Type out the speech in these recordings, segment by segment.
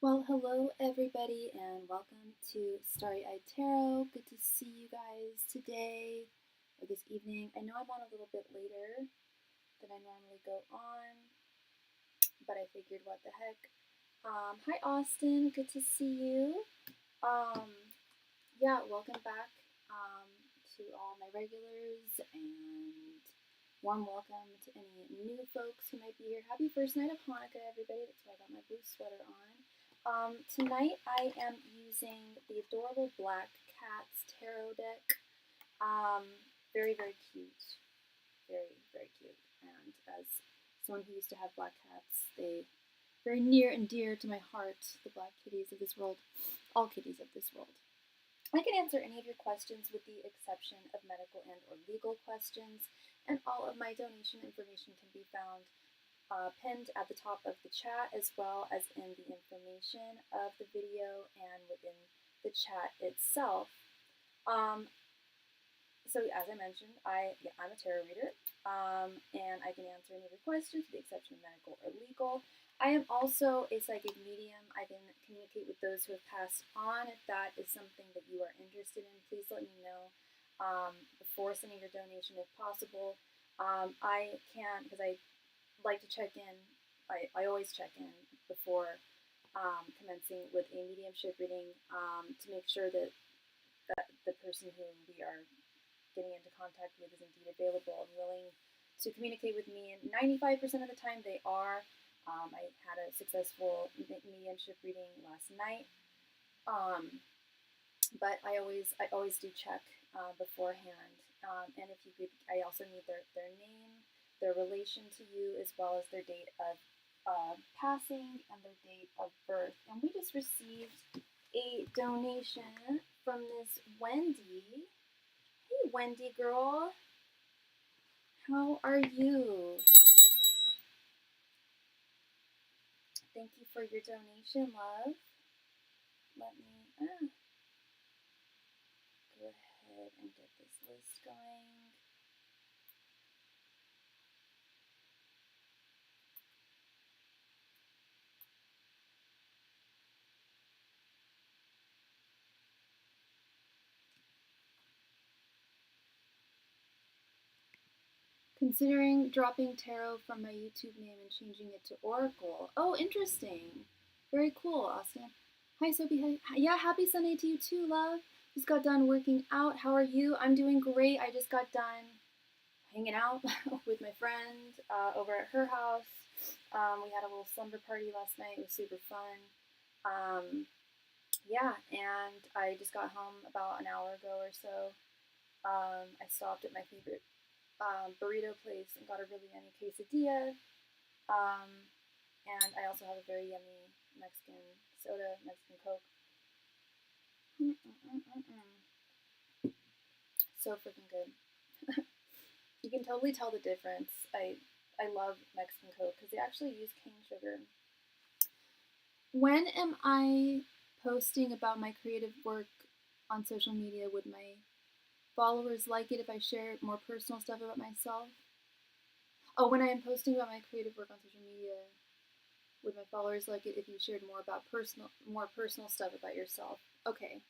Well, hello everybody and welcome to Starry Tarot. Good to see you guys today or this evening. I know I'm on a little bit later than I normally go on, but I figured what the heck. Hi Austin, good to see you. Yeah, welcome back to all my regulars and warm welcome to any new folks who might be here. Happy first night of Hanukkah, everybody. That's why I got my blue sweater on. Tonight I am using the adorable Black Cats Tarot deck. Very, very cute. Very, very cute. And as someone who used to have black cats, they very near and dear to my heart, the black kitties of this world, all kitties of this world. I can answer any of your questions with the exception of medical and or legal questions, and all of my donation information can be found pinned at the top of the chat, as well as in the information of the video and within the chat itself. So as I mentioned, I'm a tarot reader, and I can answer any of your questions with the exception of medical or legal. I am also a psychic medium. I can communicate with those who have passed on. If that is something that you are interested in, please let me know before sending your donation if possible. I can, because I like to check in, I always check in before commencing with a mediumship reading to make sure that the person who we are getting into contact with is indeed available and willing to communicate with me, and 95% of the time they are. I had a successful mediumship reading last night, but I always do check beforehand, and if you could, I also need their name, their relation to you, as well as their date of passing and their date of birth. And we just received a donation from Miss Wendy. Hey, Wendy girl. How are you? Thank you for your donation, love. Let me go ahead and get this list going. Considering dropping tarot from my YouTube name and changing it to Oracle. Oh, interesting. Very cool, Austin. Hi, Sophie. Yeah, happy Sunday to you too, love. Just got done working out. How are you? I'm doing great. I just got done hanging out with my friend over at her house. We had a little slumber party last night. It was super fun. Yeah, and I just got home about an hour ago or so. I stopped at my favorite burrito place and got a really yummy quesadilla. And I also have a very yummy Mexican soda, Mexican Coke. So freaking good. You can totally tell the difference. I love Mexican Coke because they actually use cane sugar. When am I posting about my creative work on social media? Would my followers like it if I share more personal stuff about myself? Oh, when I am posting about my creative work on social media, would my followers like it if you shared more personal stuff about yourself? Okay.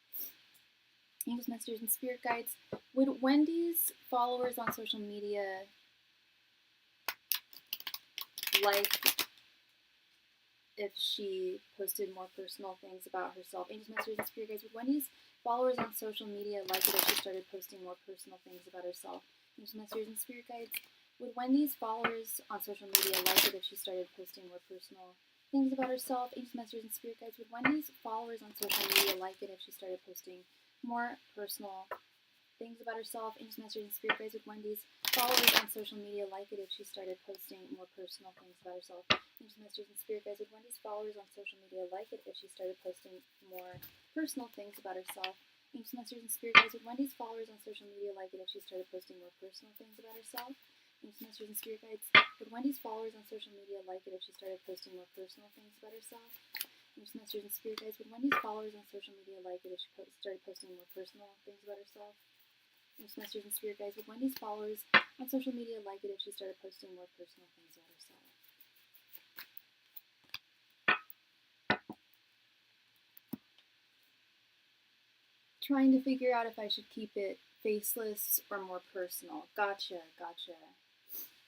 Angels, messengers, and spirit guides. Would Wendy's followers on social media like if she posted more personal things about herself? Angels, messengers, and spirit guides. Would Wendy's followers on social media like it if she started posting more personal things about herself? Angels, messengers, and spirit guides. Would Wendy's followers on social media like it if she started posting more personal things about herself? Angels, messengers, and spirit guides. Would Wendy's followers on social media like it if she started posting more personal things about herself? Angels, messengers, and spirit guides. Would Wendy's followers on social media like it if she started posting more personal things about herself? Angels, messengers, and spirit guides. Would Wendy's followers on social media like it if she started posting more personal things about herself? Angels, messengers, and spirit guides. Would Wendy's followers on social media like it if she started posting more personal things about herself? Angels, messengers, and spirit guides. Would Wendy's followers on social media like it if she started posting more personal things about herself? Angels, messengers, and spirit guides. Would Wendy's followers on social media like it if she started posting more personal things about herself? Angels, messengers, and spirit guides. Would Wendy's followers on social media like it if she started posting more personal things about herself? trying to figure out if I should keep it faceless or more personal. Gotcha.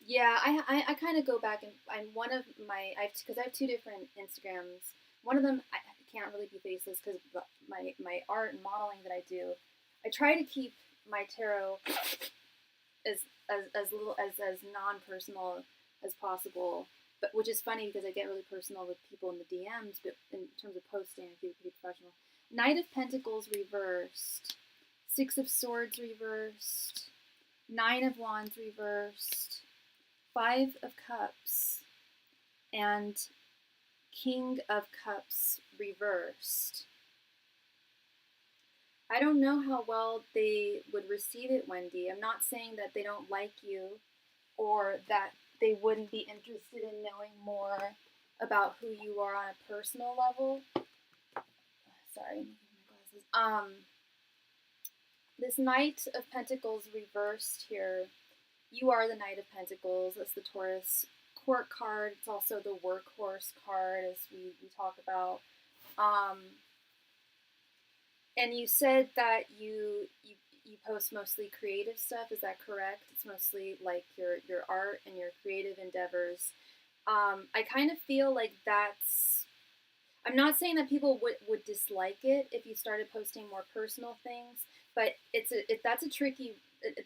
Yeah, I kind of go back and I'm one of my because I have two different Instagrams. One of them I can't really be faceless because my art and modeling that I do. I try to keep my tarot as little as non-personal as possible. But which is funny because I get really personal with people in the DMs, but in terms of posting, I keep it pretty professional. Knight of Pentacles reversed, Six of Swords reversed, Nine of Wands reversed, Five of Cups, and King of Cups reversed. I don't know how well they would receive it, Wendy. I'm not saying that they don't like you or that they wouldn't be interested in knowing more about who you are on a personal level. Sorry, my glasses. This Knight of Pentacles reversed here. You are the Knight of Pentacles. That's the Taurus court card. It's also the workhorse card, as we talk about. And you said that you post mostly creative stuff. Is that correct? It's mostly like your art and your creative endeavors. I kind of feel like that's. I'm not saying that people would dislike it if you started posting more personal things, but that's a tricky.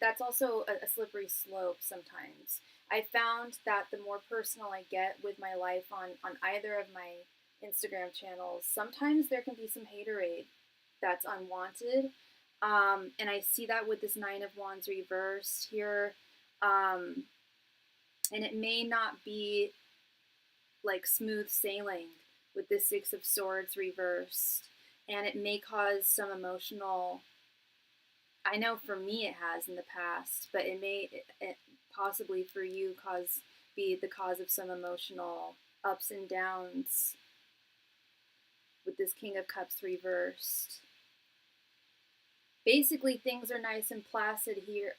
That's also a slippery slope sometimes. I found that the more personal I get with my life on either of my Instagram channels, sometimes there can be some haterade that's unwanted. And I see that with this Nine of Wands reversed here. And it may not be like smooth sailing with this Six of Swords reversed. And it may cause some emotional, I know for me it has in the past, but it may possibly for you be the cause of some emotional ups and downs with this King of Cups reversed. Basically, things are nice and placid here.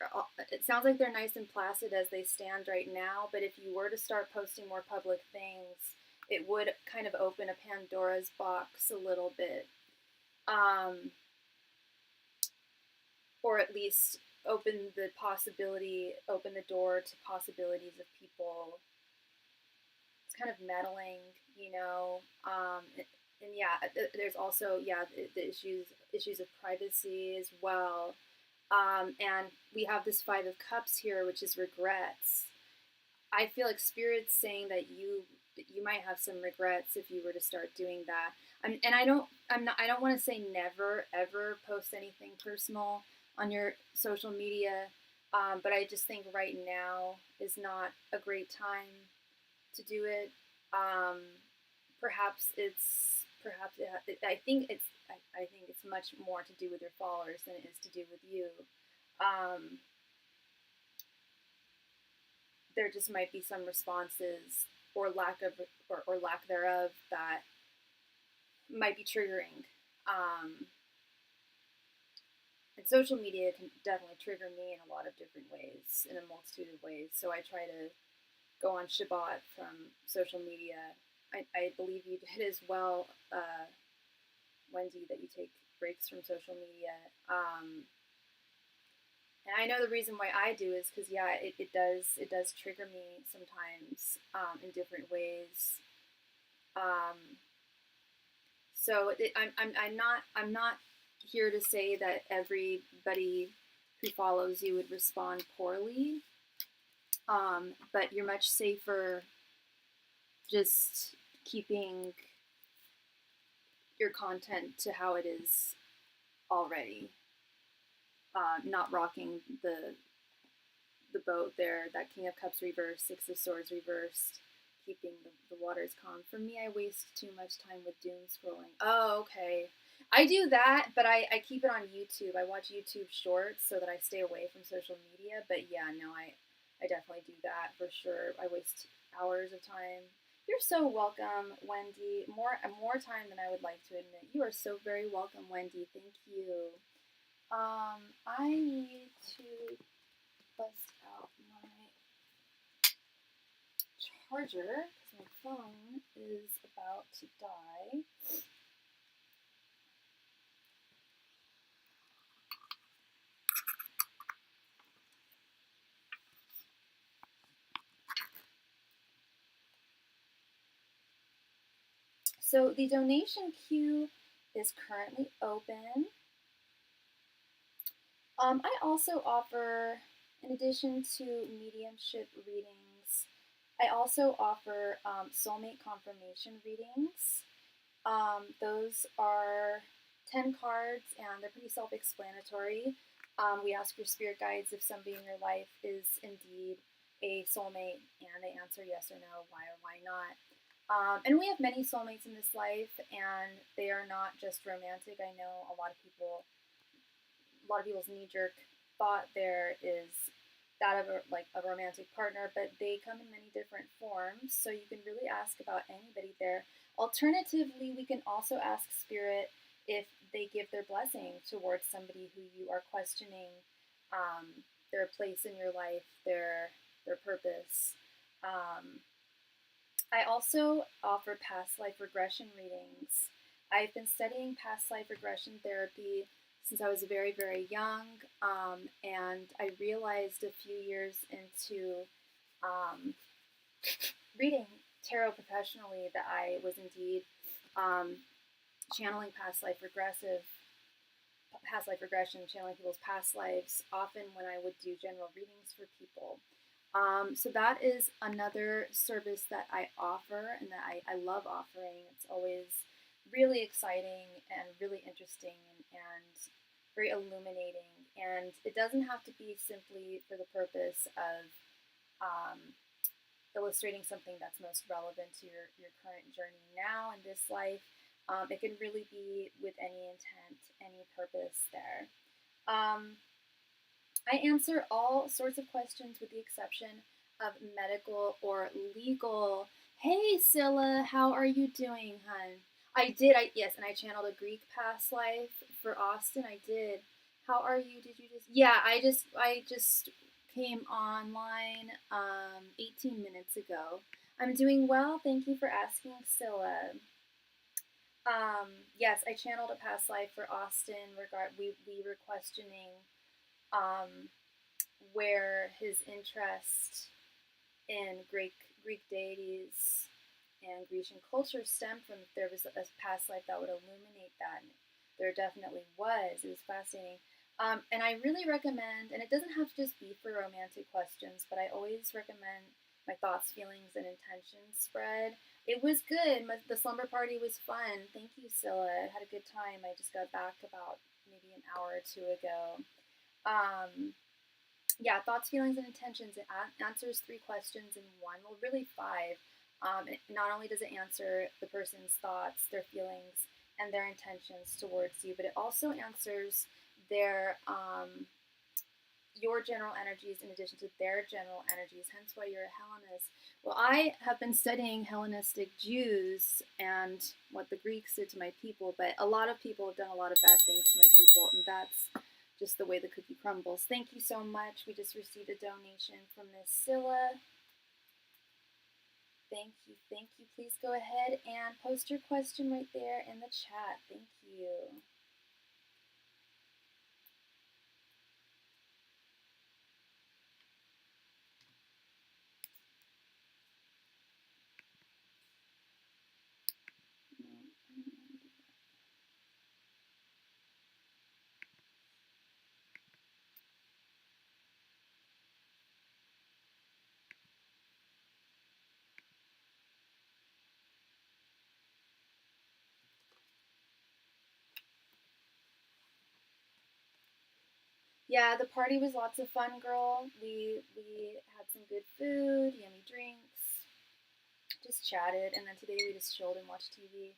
It sounds like they're nice and placid as they stand right now, but if you were to start posting more public things, it would kind of open a Pandora's box a little bit. Or at least open the door to possibilities of people. It's kind of meddling, you know. And yeah, there's also the issues of privacy as well. And we have this Five of Cups here, which is regrets. I feel like Spirit's saying that you might have some regrets if you were to start doing that. And I don't want to say never ever post anything personal on your social media, but I just think right now is not a great time to do it. I think it's much more to do with your followers than it is to do with you. There just might be some responses or lack thereof that might be triggering. And social media can definitely trigger me in a lot of different ways, in a multitude of ways. So I try to go on Shabbat from social media. I believe you did as well, Wendy, that you take breaks from social media. And I know the reason why I do is because it does trigger me sometimes in different ways. So I'm not here to say that everybody who follows you would respond poorly, but you're much safer just keeping your content to how it is already, not rocking the boat there. That King of Cups reversed, Six of Swords reversed, keeping the waters calm. For me, I waste too much time with doom scrolling. Oh, okay. I do that, but I keep it on YouTube. I watch YouTube shorts so that I stay away from social media. But yeah, no, I definitely do that for sure. I waste hours of time. You're so welcome, Wendy. More time than I would like to admit. You are so very welcome, Wendy. Thank you. I need to bust out my charger because my phone is about to die. So the donation queue is currently open. I also offer, in addition to mediumship readings, I also offer soulmate confirmation readings. Those are 10 cards and they're pretty self-explanatory. We ask your spirit guides if somebody in your life is indeed a soulmate, and they answer yes or no, why or why not. And we have many soulmates in this life, and they are not just romantic. I know a lot of people's knee-jerk thought there is that of a romantic partner, but they come in many different forms, so you can really ask about anybody there. Alternatively, we can also ask Spirit if they give their blessing towards somebody who you are questioning their place in your life, their purpose. I also offer past life regression readings. I've been studying past life regression therapy since I was very, very young, and I realized a few years into reading tarot professionally that I was indeed channeling past life regression, channeling people's past lives, often when I would do general readings for people. So that is another service that I offer and that I love offering. It's always really exciting and really interesting and very illuminating. And it doesn't have to be simply for the purpose of illustrating something that's most relevant to your current journey now in this life. It can really be with any intent, any purpose there. I answer all sorts of questions with the exception of medical or legal. Hey, Scylla, how are you doing, hun? Yes, and I channeled a Greek past life for Austin. I did. How are you? Did you just? Yeah, I just came online 18 minutes ago. I'm doing well. Thank you for asking, Scylla. Yes, I channeled a past life for Austin. We were questioning where his interest in Greek deities and Grecian culture stemmed from. If there was a past life that would illuminate that. And there definitely was. It was fascinating. And I really recommend, and it doesn't have to just be for romantic questions, but I always recommend my thoughts, feelings, and intentions spread. It was good. The slumber party was fun. Thank you, Scylla. I had a good time. I just got back about maybe an hour or two ago. Yeah, thoughts, feelings, and intentions. It answers 3 questions in one. Well, really 5. Not only does it answer the person's thoughts, their feelings, and their intentions towards you, but it also answers their your general energies in addition to their general energies, hence why you're a Hellenist. Well, I have been studying Hellenistic Jews and what the Greeks did to my people, but a lot of people have done a lot of bad things to my people, and that's just the way the cookie crumbles. Thank you so much. We just received a donation from Miss Scylla. Thank you, thank you. Please go ahead and post your question right there in the chat. Thank you. Yeah, the party was lots of fun, girl. We had some good food, yummy drinks, just chatted, and then today we just chilled and watched TV.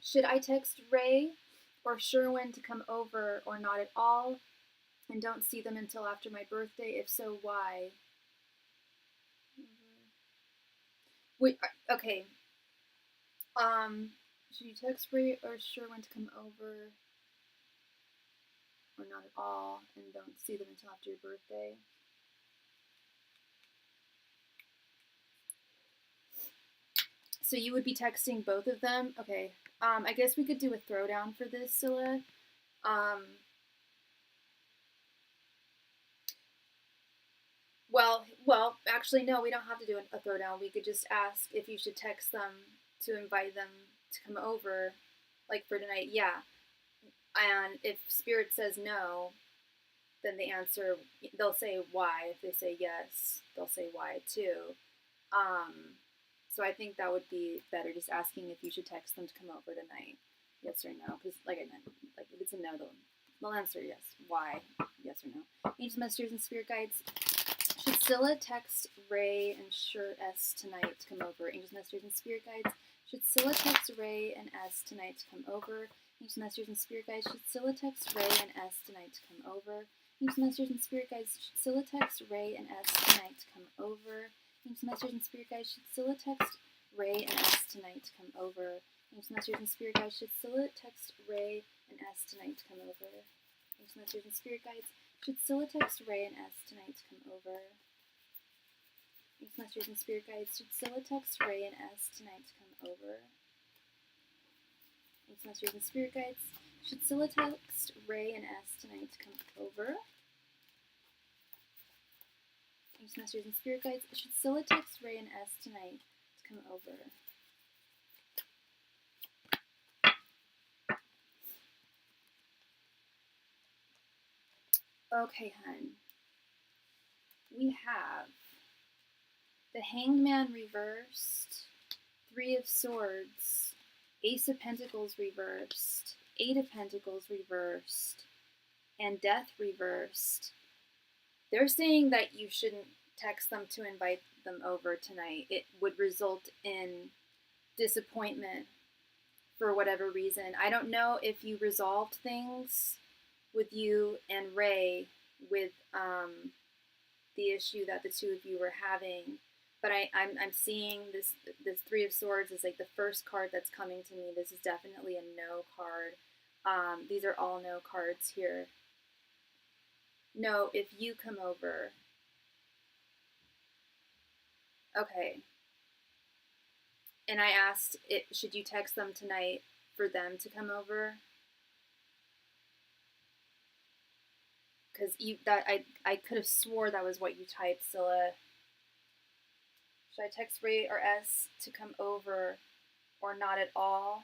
Should I text Ray or Sherwin to come over or not at all and don't see them until after my birthday? If so, why? Wait, okay. Should you text Ray or Sherwin to come over or not at all and don't see them until after your birthday? So you would be texting both of them? Okay. I guess we could do a throwdown for this, Scylla. Well, actually, no, we don't have to do a throwdown. We could just ask if you should text them to invite them to come over, like for tonight. Yeah, and if Spirit says no, then the answer, they'll say why. If they say yes, they'll say why too. So I think that would be better, just asking if you should text them to come over tonight, yes or no. Because like I meant, like if it's a no, they'll answer yes. Why? Yes or no. Angels, messengers, and spirit guides. Should Scylla text Ray and S tonight to come over? Angels, messengers, and spirit guides. Should Scylla text Ray and S tonight to come over? Angels, messengers, and spirit guides. Should Scylla text Ray and S tonight to come over? Angels, messengers, and spirit guides. Should Scylla text Ray and S tonight to come over? Angels, messengers, and spirit guides. Should Scylla text Ray and S tonight to come over? Angels, messengers, and spirit guides. Should Scylla text Ray and S tonight to come over? Angels, messengers, and spirit guides. Should Scylla text Ray and S tonight to come over? Angels, messengers, and spirit guides. Should Scylla text Ray and S tonight to come over? Angels, messengers, and spirit guides. Should Scylla text Ray and S tonight to come over? Angels, messengers, and spirit guides. Should Scylla text Ray and S tonight to come over? Okay, hun. We have the Hanged Man reversed, Three of Swords, Ace of Pentacles reversed, Eight of Pentacles reversed, and Death reversed. They're saying that you shouldn't text them to invite them over tonight. It would result in disappointment for whatever reason. I don't know if you resolved things with you and Ray with the issue that the two of you were having, but I'm seeing this Three of Swords is like the first card that's coming to me. This is definitely a no card. These are all no cards here. No, if you come over. Okay. And I asked, should you text them tonight for them to come over? Because I could have swore that was what you typed, Scylla. Should I text Ray or S to come over, or not at all?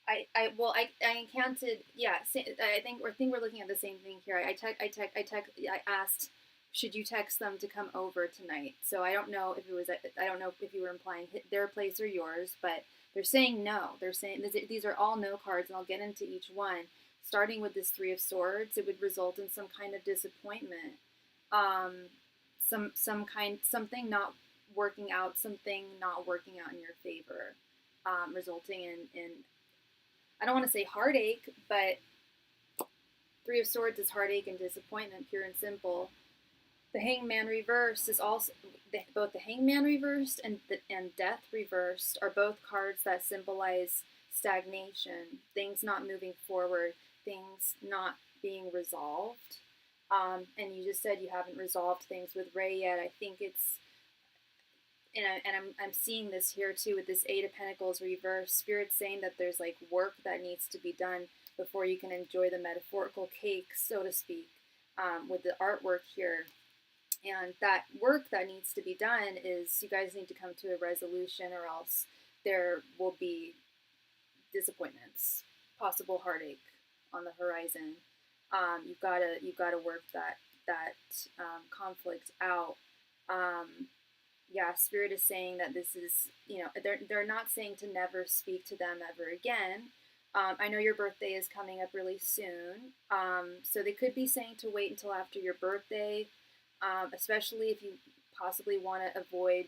I encountered, yeah. I think we're looking at the same thing here. I asked, should you text them to come over tonight? So I don't know if you were implying their place or yours, but they're saying no. They're saying these are all no cards, and I'll get into each one. Starting with this Three of Swords, it would result in some kind of disappointment, something not working out in your favor, resulting in I don't want to say heartache, but Three of Swords is heartache and disappointment, pure and simple. The Hangman reversed is also both the Hangman reversed and Death reversed are both cards that symbolize stagnation, things not moving forward, things not being resolved. And you just said you haven't resolved things with Ray yet. I think it's, and I'm seeing this here too with this Eight of Pentacles reversed. Spirit's saying that there's like work that needs to be done before you can enjoy the metaphorical cake, so to speak, with the artwork here. And that work that needs to be done is you guys need to come to a resolution, or else there will be disappointments, possible heartache on the horizon. You've got to work that conflict out. Yeah, Spirit is saying that this is, they're not saying to never speak to them ever again. I know your birthday is coming up really soon, so they could be saying to wait until after your birthday, especially if you possibly want to avoid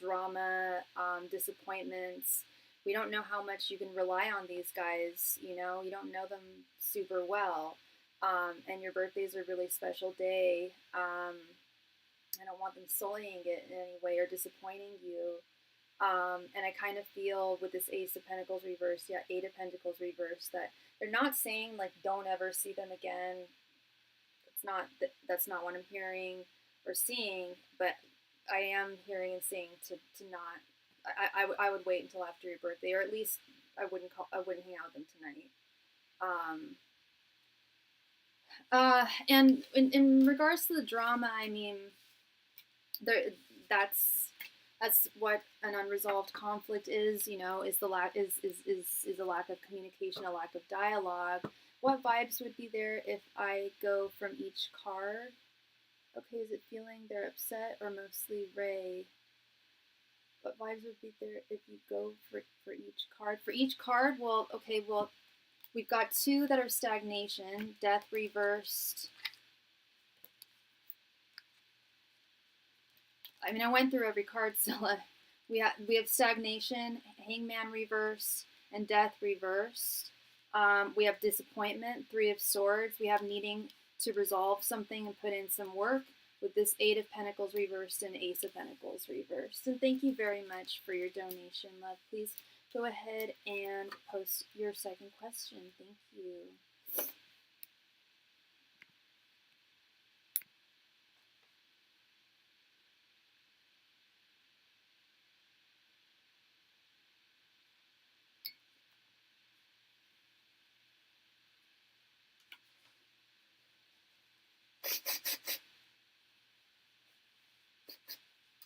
drama, disappointments. We don't know how much you can rely on these guys. You don't know them super well, and your birthday is a really special day. I don't want them sullying it in any way or disappointing you. And I kind of feel with this Ace of Pentacles reversed, Eight of Pentacles reversed, that they're not saying don't ever see them again. That's not what I'm hearing or seeing, but I am hearing and seeing to not. I would wait until after your birthday, or at least I wouldn't hang out with them tonight. And in regards to the drama, I mean, there that's what an unresolved conflict is. You know, is the lack is a lack of communication, a lack of dialogue. What vibes would be there if I go from each card? Okay, is it feeling they're upset or mostly Ray? What vibes would be there if you go for each card? For each card, well, okay, well, we've got two that are stagnation, death reversed. I mean, I went through every card, Scylla. We have stagnation, hangman reverse, and death reversed. We have disappointment, 3 of swords. We have needing to resolve something and put in some work with this 8 of pentacles reversed and ace of pentacles reversed. And thank you very much for your donation, love. Please go ahead and post your second question. Thank you.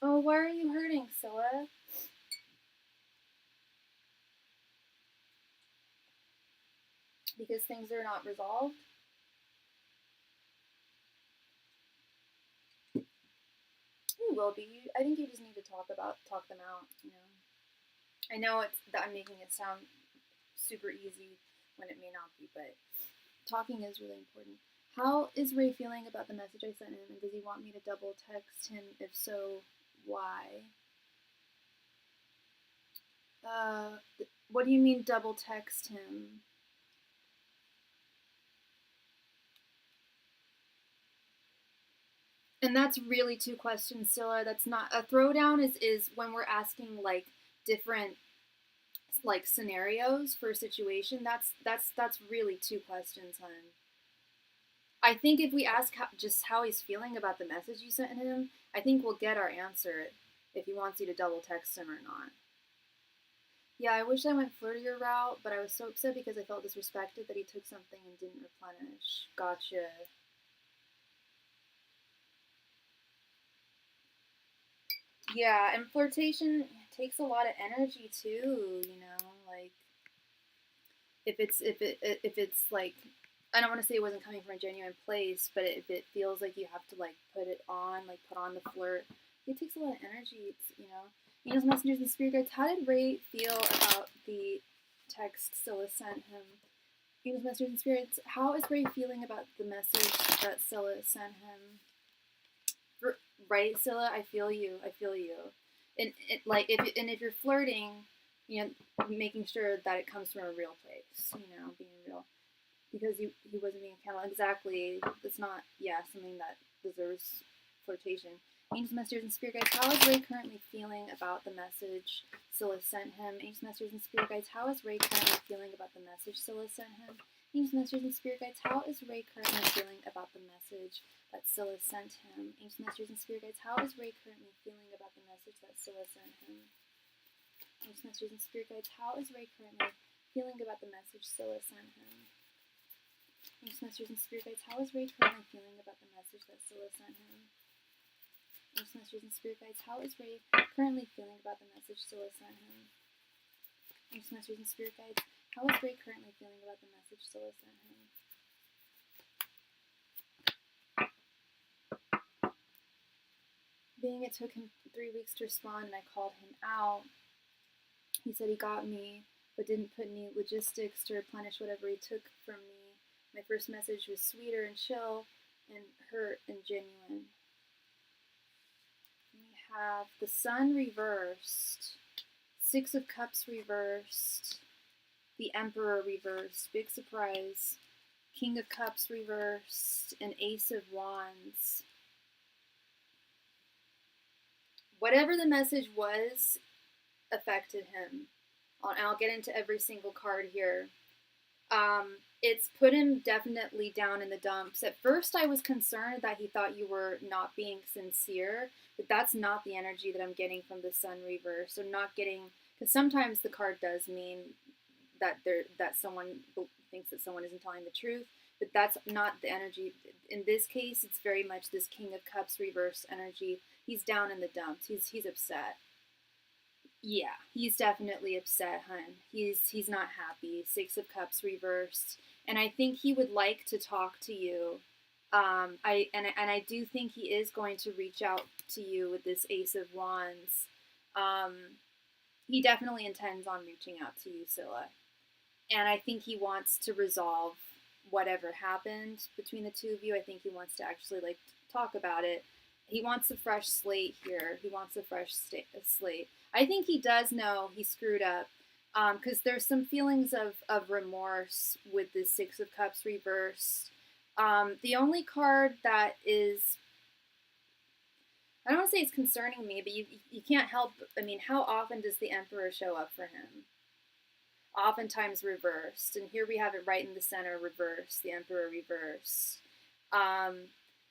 Oh, why are you hurting, Scylla? Because things are not resolved? You will be. I think you just need to talk them out, you know. I know it's that I'm making it sound super easy when it may not be, but talking is really important. How is Ray feeling about the message I sent him, and does he want me to double text him? If so, why? What do you mean double text him? And that's really 2 questions, Scylla. That's not a throwdown. Is when we're asking like different like scenarios for a situation. That's really 2 questions, hon. I think if we ask just how he's feeling about the message you sent him, I think we'll get our answer if he wants you to double text him or not. Yeah, I wish I went flirtier route, but I was so upset because I felt disrespected that he took something and didn't replenish. Gotcha. Yeah, and flirtation takes a lot of energy too, you know, like if it's like I don't want to say it wasn't coming from a genuine place, but if it feels like you have to like put it on, like put on the flirt, it takes a lot of energy. It's, you know, angels, messengers, and spirit guides. How did Ray feel about the text Scylla sent him? Angels, messengers, and spirits. How is Ray feeling about the message that Scylla sent him? Right, Scylla, I feel you. I feel you. And like if you're flirting, you know, making sure that it comes from a real place. You know, being real. Because he wasn't being accountable. Exactly. It's not, something that deserves flirtation. Angels, messengers, and spirit guides, how is Ray currently feeling about the message Scylla sent him? Angels, messengers, and spirit guides, how is Ray currently feeling about the message Scylla sent him? Angels, messengers, and spirit guides, how is Ray currently feeling about the message that Scylla sent him? Angels, messengers, and spirit guides, how is Ray currently feeling about the message that Scylla sent him? Angels, messengers, and spirit guides, how is Ray currently feeling about the message Scylla sent him? Angels, messengers, and spirit guides, how is Ray currently feeling about the message that Scylla sent him? Angels, messengers, and spirit guides, how is Ray currently feeling about the message Scylla sent him? Angels, messengers, and spirit guides, how is Ray currently feeling about the message Scylla sent him? Being it took him 3 weeks to respond and I called him out, he said he got me, but didn't put any logistics to replenish whatever he took from me. My first message was sweeter and chill and hurt and genuine. We have the Sun reversed, 6 of Cups reversed, the Emperor reversed, big surprise, King of Cups reversed, and Ace of Wands. Whatever the message was affected him. And I'll get into every single card here. It's put him definitely down in the dumps. At first I was concerned that he thought you were not being sincere, but that's not the energy that I'm getting from the Sun reverse. So not getting, because sometimes the card does mean that someone thinks that someone isn't telling the truth. but that's not the energy. In this case, it's very much this King of Cups reverse energy. He's down in the dumps. He's upset. Yeah, he's definitely upset, hun. He's not happy. Six of Cups reversed, and I think he would like to talk to you. I do think he is going to reach out to you with this Ace of Wands. He definitely intends on reaching out to you, Scylla, and I think he wants to resolve whatever happened between the two of you. I think he wants to actually like talk about it. He wants a fresh slate here. He wants a fresh slate. I think he does know he screwed up, because there's some feelings of remorse with the Six of Cups reversed. The only card that is, I don't want to say it's concerning me, but you can't help. I mean, how often does the Emperor show up for him? Oftentimes reversed, and here we have it right in the center, reversed. The Emperor reversed.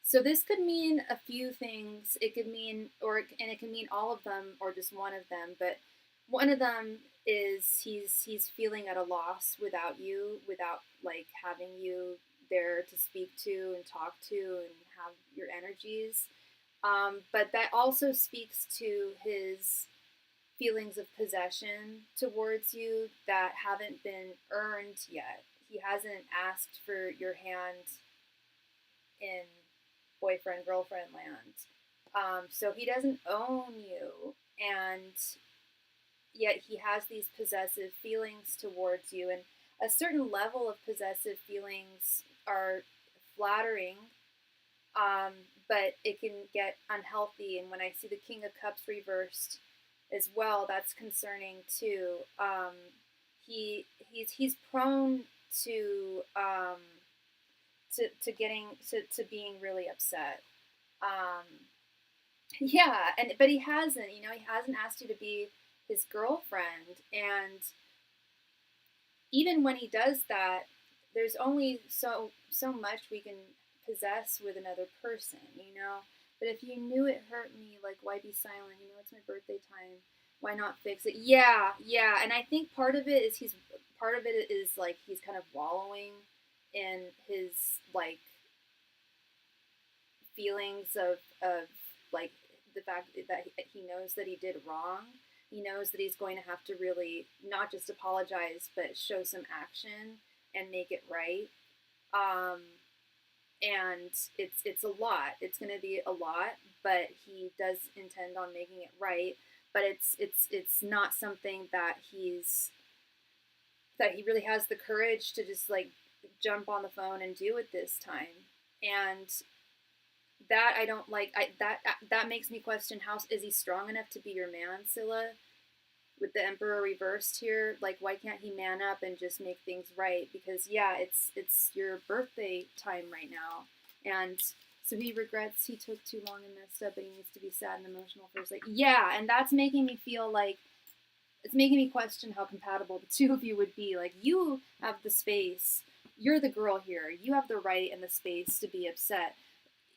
So this could mean a few things. It could mean, and it can mean all of them, or just one of them. But one of them is he's feeling at a loss without you, without like having you there to speak to and talk to and have your energies. But that also speaks to his feelings of possession towards you that haven't been earned yet. He hasn't asked for your hand in boyfriend girlfriend land. So he doesn't own you, and yet he has these possessive feelings towards you, and a certain level of possessive feelings are flattering, but it can get unhealthy. And when I see the King of Cups reversed as well, that's concerning too. He's prone to to being really upset. Yeah, but he hasn't. He hasn't asked you to be his girlfriend, and even when he does that, there's only so much we can possess with another person, But if you knew it hurt me, like, why be silent? It's my birthday time. Why not fix it? Yeah, and I think part of it is like he's kind of wallowing in his like feelings of like the fact that he knows that he did wrong. He knows that he's going to have to really not just apologize, but show some action and make it right. And it's a lot. It's going to be a lot, but he does intend on making it right. But it's not something that he really has the courage to just like jump on the phone and do it this time. And that I don't like. That makes me question, how is he strong enough to be your man, Scylla? With the Emperor reversed here, like, why can't he man up and just make things right? Because yeah, it's your birthday time right now, and so he regrets he took too long and messed up, but he needs to be sad and emotional first. Like, yeah, and that's making me feel like it's making me question how compatible the two of you would be. Like, you have the space, you're the girl here, you have the right and the space to be upset.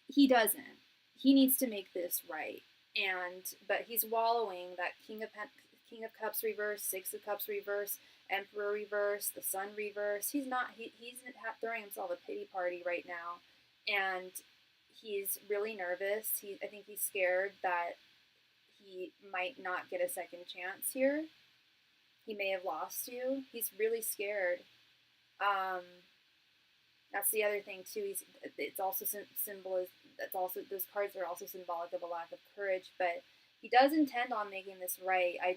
He doesn't. He needs to make this right, but he's wallowing. That King of Cups reverse, Six of Cups reverse, Emperor reverse, the Sun reverse. He's throwing himself a pity party right now, and he's really nervous. I think he's scared that he might not get a second chance here. He may have lost you. He's really scared. That's the other thing too. It's also those cards are also symbolic of a lack of courage, but he does intend on making this right. I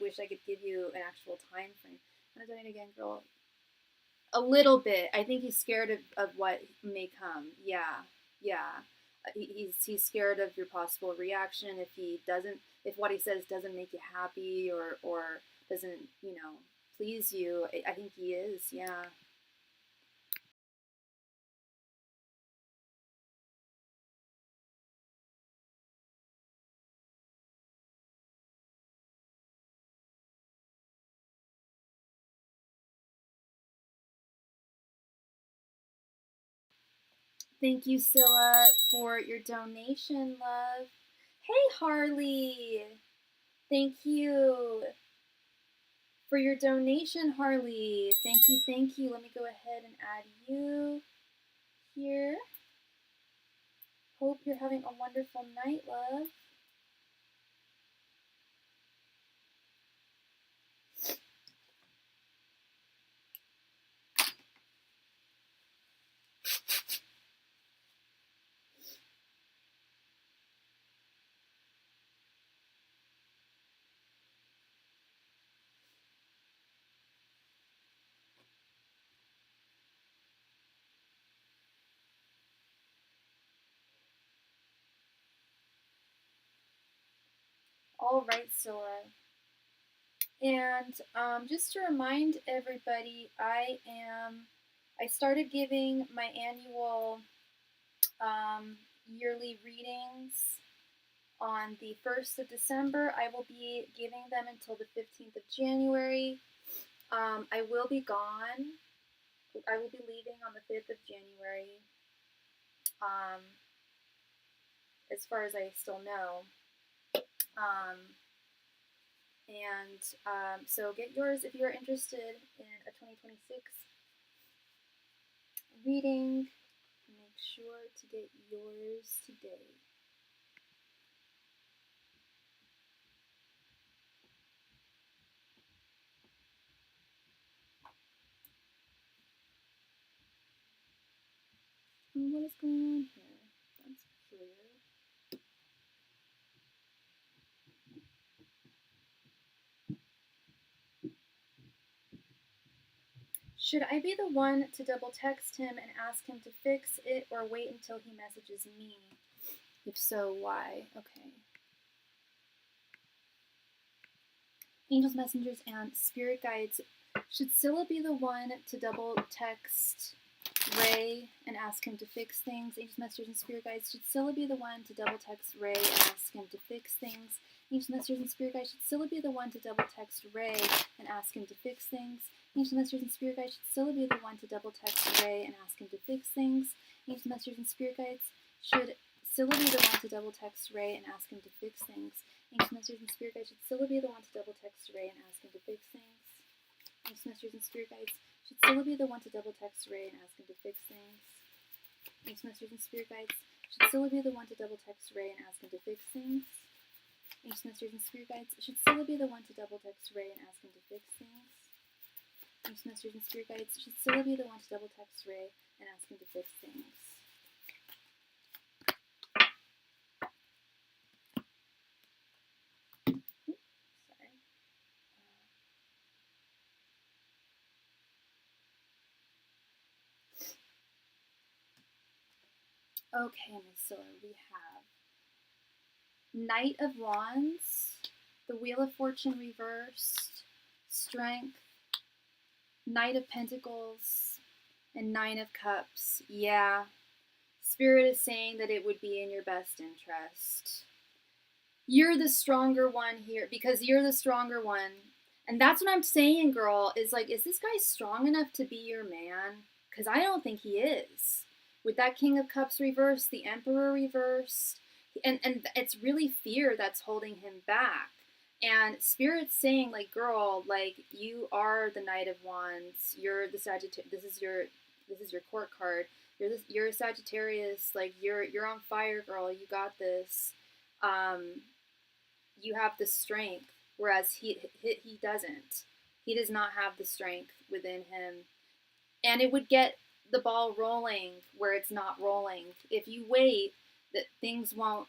wish I could give you an actual time frame. I'm gonna do it again, girl. A little bit. I think he's scared of what may come. Yeah. He's scared of your possible reaction if what he says doesn't make you happy or doesn't please you. I think he is. Yeah. Thank you, Scylla, for your donation, love. Hey, Harley. Thank you for your donation, Harley. Thank you. Let me go ahead and add you. here. Hope you're having a wonderful night, love. All right, Sora. And just to remind everybody, I started giving my annual yearly readings on the 1st of December. I will be giving them until the 15th of January. I will be gone. I will be leaving on the 5th of January, as far as I still know. So get yours if you're interested in a 2026 reading. Make sure to get yours today. What is going on here? That's peculiar. Should I be the one to double text him and ask him to fix it, or wait until he messages me? If so, why? Okay. Angels, messengers, and spirit guides. Should Scylla be the one to double text Ray and ask him to fix things? Angels, messengers, and spirit guides. Should Scylla be the one to double text Ray and ask him to fix things? Angels, messengers, and spirit guides. Should Scylla be the one to double text Ray and ask him to fix things? Angels, messengers, and spirit guides. Should Scylla be the one to double text Ray and ask him to fix things? Angels, messengers, and spirit guides. Should Scylla be the one to double text Ray and ask him to fix things? Angels, messengers, and spirit guides. Should Scylla be the one to double text Ray and ask him to fix things? Angels, messengers, and spirit guides. Should Scylla be the one to double text Ray and ask him to fix things? Angels, messengers, and spirit guides. Should Scylla be the one to double text Ray and ask him to fix things? Angels, messengers, and spirit guides. Should Scylla be the one to double text Ray and ask him to fix things? Angels, messengers, and spirit guides. Should Scylla be the one to double text Ray and ask him to fix things? Okay, Miss Scylla, we have Knight of Wands, the Wheel of Fortune reversed, Strength, Knight of Pentacles, and Nine of Cups. Yeah, Spirit is saying that it would be in your best interest. You're the stronger one here, because you're the stronger one. And that's what I'm saying, girl, is like, is this guy strong enough to be your man? Because I don't think he is. With that King of Cups reversed, the Emperor reversed, and it's really fear that's holding him back. And Spirit's saying, like, girl, like, you are the Knight of Wands. You're the Sagittarius. This is your court card. You're a Sagittarius. Like, you're on fire, girl. You got this. You have the strength, whereas he doesn't. He does not have the strength within him, and it would get the ball rolling where it's not rolling. If you wait, that things won't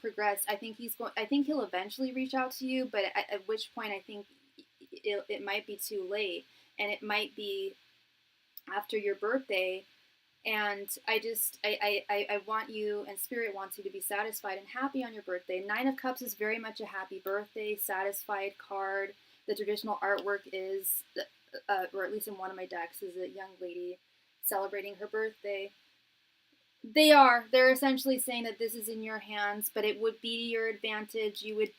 progress. I think he'll eventually reach out to you, but at which point I think it might be too late, and it might be after your birthday. And I want you, and Spirit wants you to be satisfied and happy on your birthday. Nine of Cups is very much a happy birthday, satisfied card. The traditional artwork is, or at least in one of my decks, is a young lady celebrating her birthday. They're essentially saying that this is in your hands, but it would be to your advantage. You would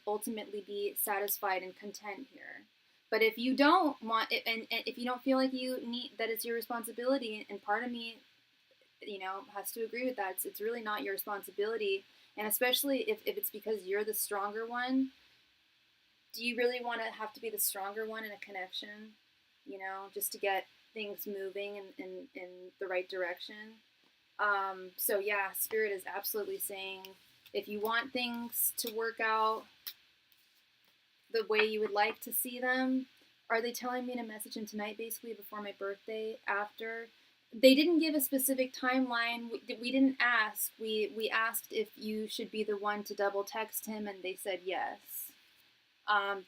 ultimately be satisfied and content here. But if you don't want it, and if you don't feel like you need that, it's your responsibility, and part of me, has to agree with that. It's really not your responsibility, and especially if it's because you're the stronger one. Do you really want to have to be the stronger one in a connection? Just to get things moving in the right direction. So yeah, Spirit is absolutely saying if you want things to work out the way you would like to see them, are they telling me to message him tonight, basically before my birthday, after? They didn't give a specific timeline. We didn't ask. We asked if you should be the one to double text him, and they said yes.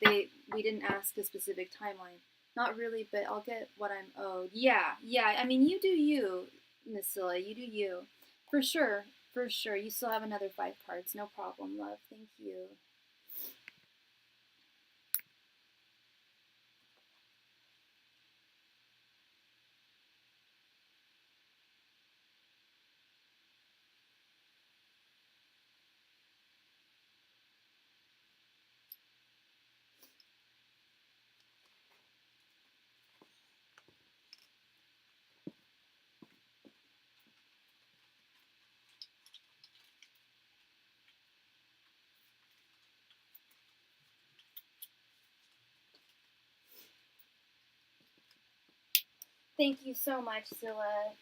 We didn't ask a specific timeline. Not really, but I'll get what I'm owed. Yeah. I mean, you do you, Miss Scylla. You do you, for sure. You still have another 5 cards. No problem, love. Thank you. Thank you so much, Scylla.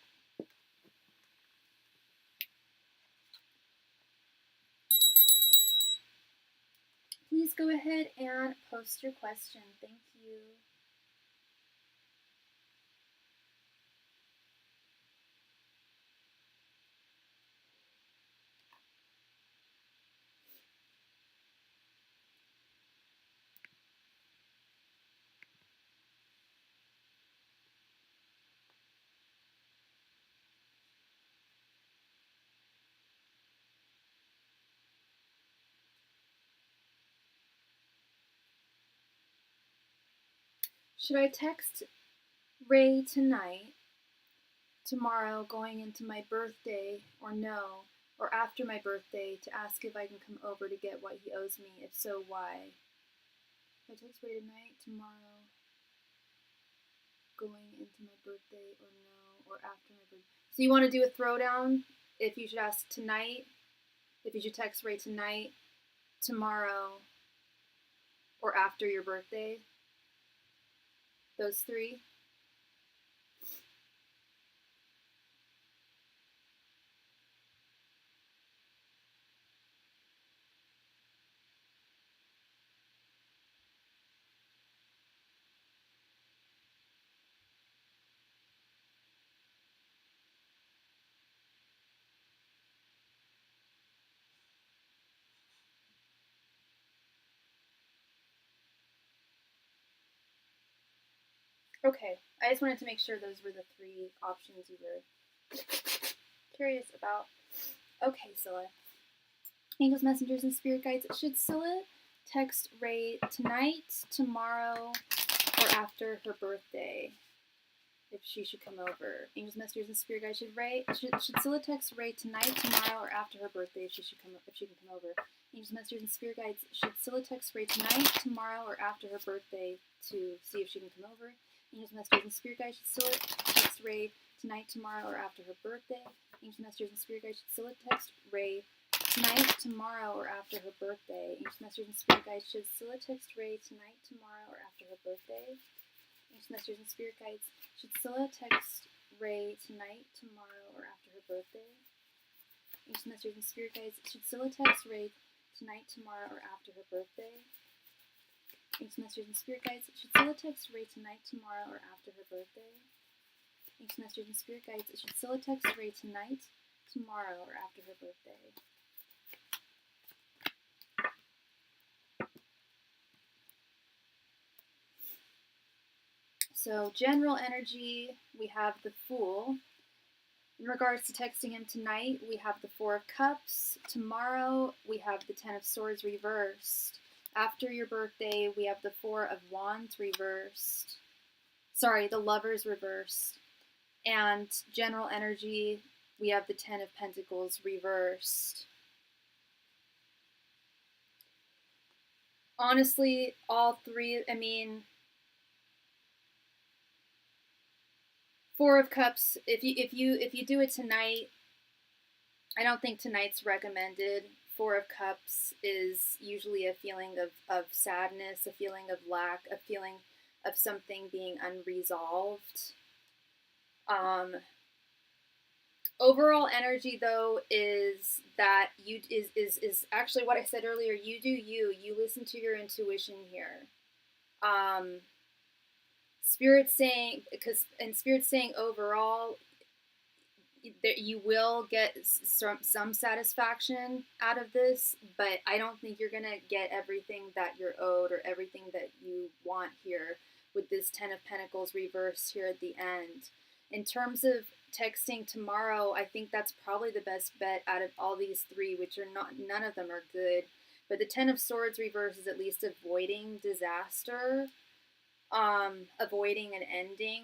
Please go ahead and post your question. Thank you. Should I text Ray tonight, tomorrow, going into my birthday, or no, or after my birthday to ask if I can come over to get what he owes me? If so, why? Should I text Ray tonight, tomorrow, going into my birthday, or no, or after my birthday? So you want to do a throwdown? If you should ask tonight, if you should text Ray tonight, tomorrow, or after your birthday? Those 3? Okay, I just wanted to make sure those were the 3 options you were curious about. Okay, Scylla. Angels, messengers, and spirit guides. Should Scylla text Ray tonight, tomorrow, or after her birthday? If she should come over. Angels, messengers, and spirit guides. Should Scylla text Ray tonight, tomorrow, or after her birthday if she can come over? Angels, messengers, and spirit guides. Should Scylla text Ray tonight, tomorrow, or after her birthday to see if she can come over? Angels, messengers, and spirit guides. Should Scylla text Ray tonight, tomorrow, or after her birthday? Angels, messengers, and spirit guides. Should Scylla text Ray tonight, tomorrow, or after her birthday? Angels, messengers, and spirit guides. Should Scylla text Ray tonight, tomorrow, or after her birthday? Angels, messengers, and spirit guides. Should Scylla text Ray tonight, tomorrow, or after her birthday? Angels, messengers, and spirit guides. Should Scylla text Ray tonight, tomorrow, or after her birthday? Angels, messengers, and spirit guides. Should Scylla text Ray tonight, tomorrow, or after her birthday? Angels, messengers, and spirit guides. Should Scylla text Ray tonight, tomorrow, or after her birthday? So general energy, we have the Fool. In regards to texting him tonight, we have the 4 of Cups. Tomorrow, we have the 10 of Swords reversed. After your birthday, we have the 4 of Wands reversed. Sorry, the Lovers reversed. And general energy, we have the 10 of Pentacles reversed. Honestly, all 3, I mean, 4 of Cups, if you do it tonight, I don't think tonight's recommended. 4 of Cups is usually a feeling of sadness, a feeling of lack, a feeling of something being unresolved. Overall energy, though, is that you is actually what I said earlier. You do you. You listen to your intuition here. Spirit saying, Spirit saying overall, you will get some satisfaction out of this, but I don't think you're gonna get everything that you're owed or everything that you want here with this Ten of Pentacles reversed here at the end. In terms of texting tomorrow, I think that's probably the best bet out of all these three, which are none of them are good. But the Ten of Swords reverse is at least avoiding disaster, avoiding an ending.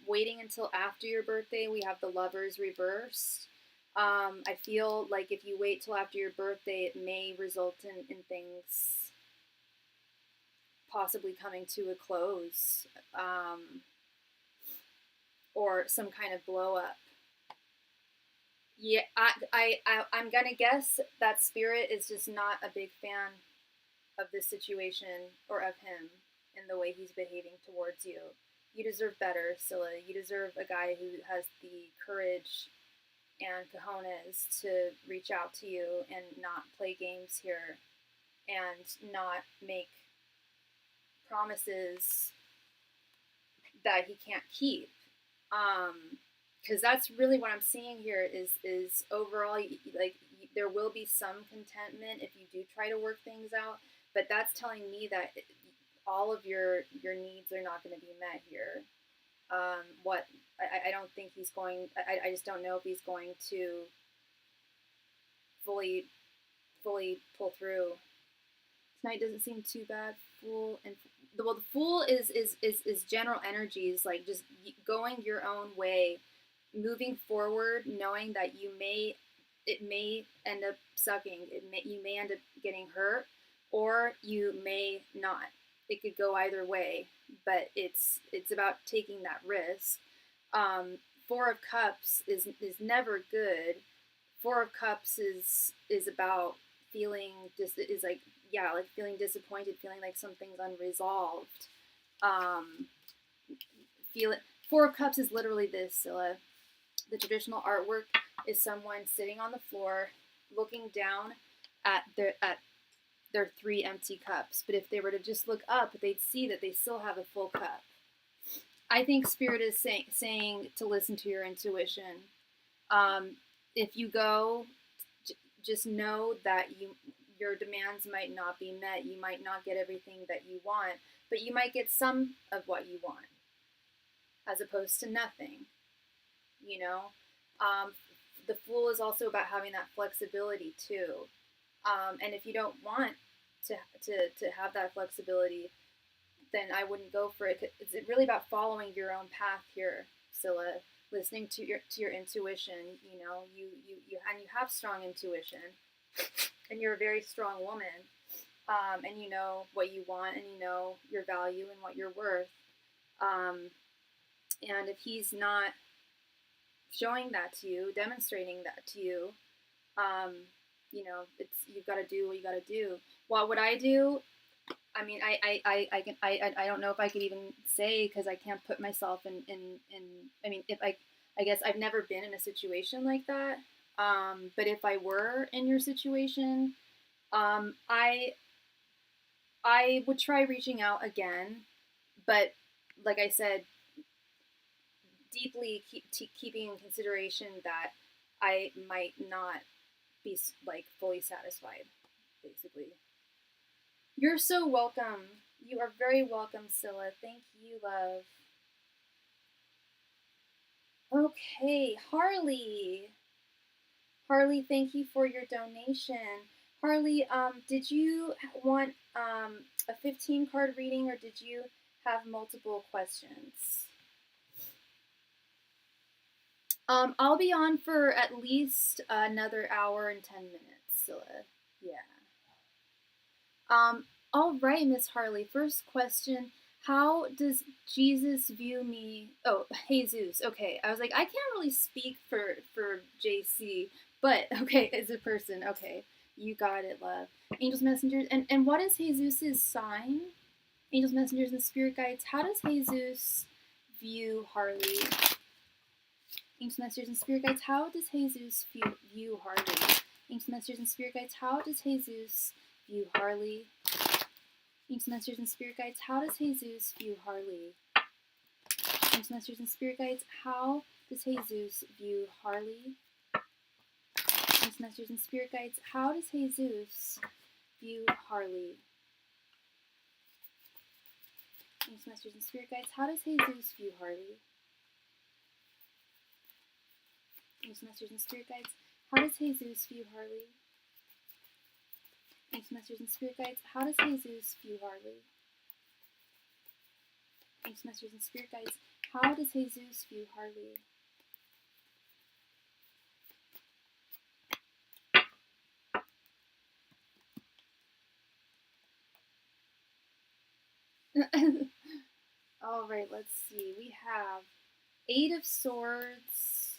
Waiting until after your birthday, we have the Lovers reversed. I feel like if you wait till after your birthday, it may result in things possibly coming to a close, or some kind of blow up. Yeah, I'm gonna guess that Spirit is just not a big fan of this situation or of him and the way he's behaving towards you. You deserve better, Scylla. You deserve a guy who has the courage and cojones to reach out to you and not play games here and not make promises that he can't keep. Because that's really what I'm seeing here is overall, like, there will be some contentment if you do try to work things out, but that's telling me that all of your needs are not going to be met here. I don't think he's going. I just don't know if he's going to fully pull through. Tonight doesn't seem too bad. Fool and the Fool is general energies, like just going your own way, moving forward, knowing that it may end up sucking. You may end up getting hurt, or you may not. It could go either way, but it's about taking that risk. Four of Cups is never good. Four of Cups is about feeling feeling disappointed, feeling like something's unresolved. Four of Cups is literally this, Scylla. The traditional artwork is someone sitting on the floor, looking down at their three empty cups. But if they were to just look up, they'd see that they still have a full cup. I think Spirit is saying to listen to your intuition. If you go, just know that your demands might not be met. You might not get everything that you want, but you might get some of what you want, as opposed to nothing. You know, the Fool is also about having that flexibility too. And if you don't want to have that flexibility, then I wouldn't go for it. It's really about following your own path here, Scylla. Listening to your intuition. You know, you have strong intuition, and you're a very strong woman. And you know what you want, and you know your value and what you're worth. And if he's not showing that to you, demonstrating that to you, you know, you've got to do what you got to do. What would I do? I mean, I don't know if I could even say, because I can't put myself in. I mean, I guess I've never been in a situation like that. But if I were in your situation, I would try reaching out again. But like I said, deeply keeping in consideration that I might not be like fully satisfied, basically. You're so welcome. You are very welcome, Scylla. Thank you, love. Okay, Harley. Harley, thank you for your donation. Harley, did you want a 15-card reading, or did you have multiple questions? I'll be on for at least another hour and 10 minutes, Scylla. Yeah. All right, Miss Harley. First question: how does Jesus view me? Oh, Jesus. Okay, I was like, I can't really speak for JC, but okay, as a person. Okay, you got it, love. Angels, messengers, and what is Jesus's sign? Angels, messengers, and spirit guides. How does Jesus view Harley? Ancient Masters and Spirit Guides, how does Jesus view Harley? Ancient Masters and Spirit Guides, how does Jesus view Harley? Ancient Masters and Spirit Guides, how does Jesus view Harley? Ancient Masters and Spirit Guides, how does Jesus view Harley? Ancient Masters and Spirit Guides, how does Jesus view Harley? Ancient Masters and Spirit Guides, how does Jesus view Harley? Ancient Masters and Spirit Guides, how does Jesus view Harley? Ancient Masters and Spirit Guides, how does Jesus view Harley? Ancient Masters and Spirit Guides, how does Jesus view Harley? All right, let's see. We have 8 of Swords,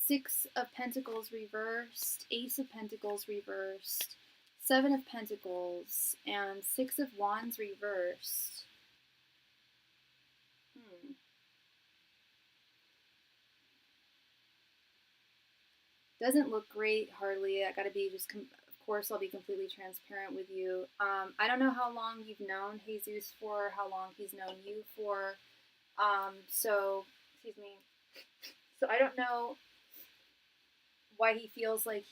6 of Pentacles reversed, Ace of Pentacles reversed, 7 of Pentacles, and 6 of Wands reversed. Doesn't look great, Harley. I gotta be just, of course, I'll be completely transparent with you. I don't know how long you've known Jesus for, how long he's known you for. Excuse me. So I don't know why he feels like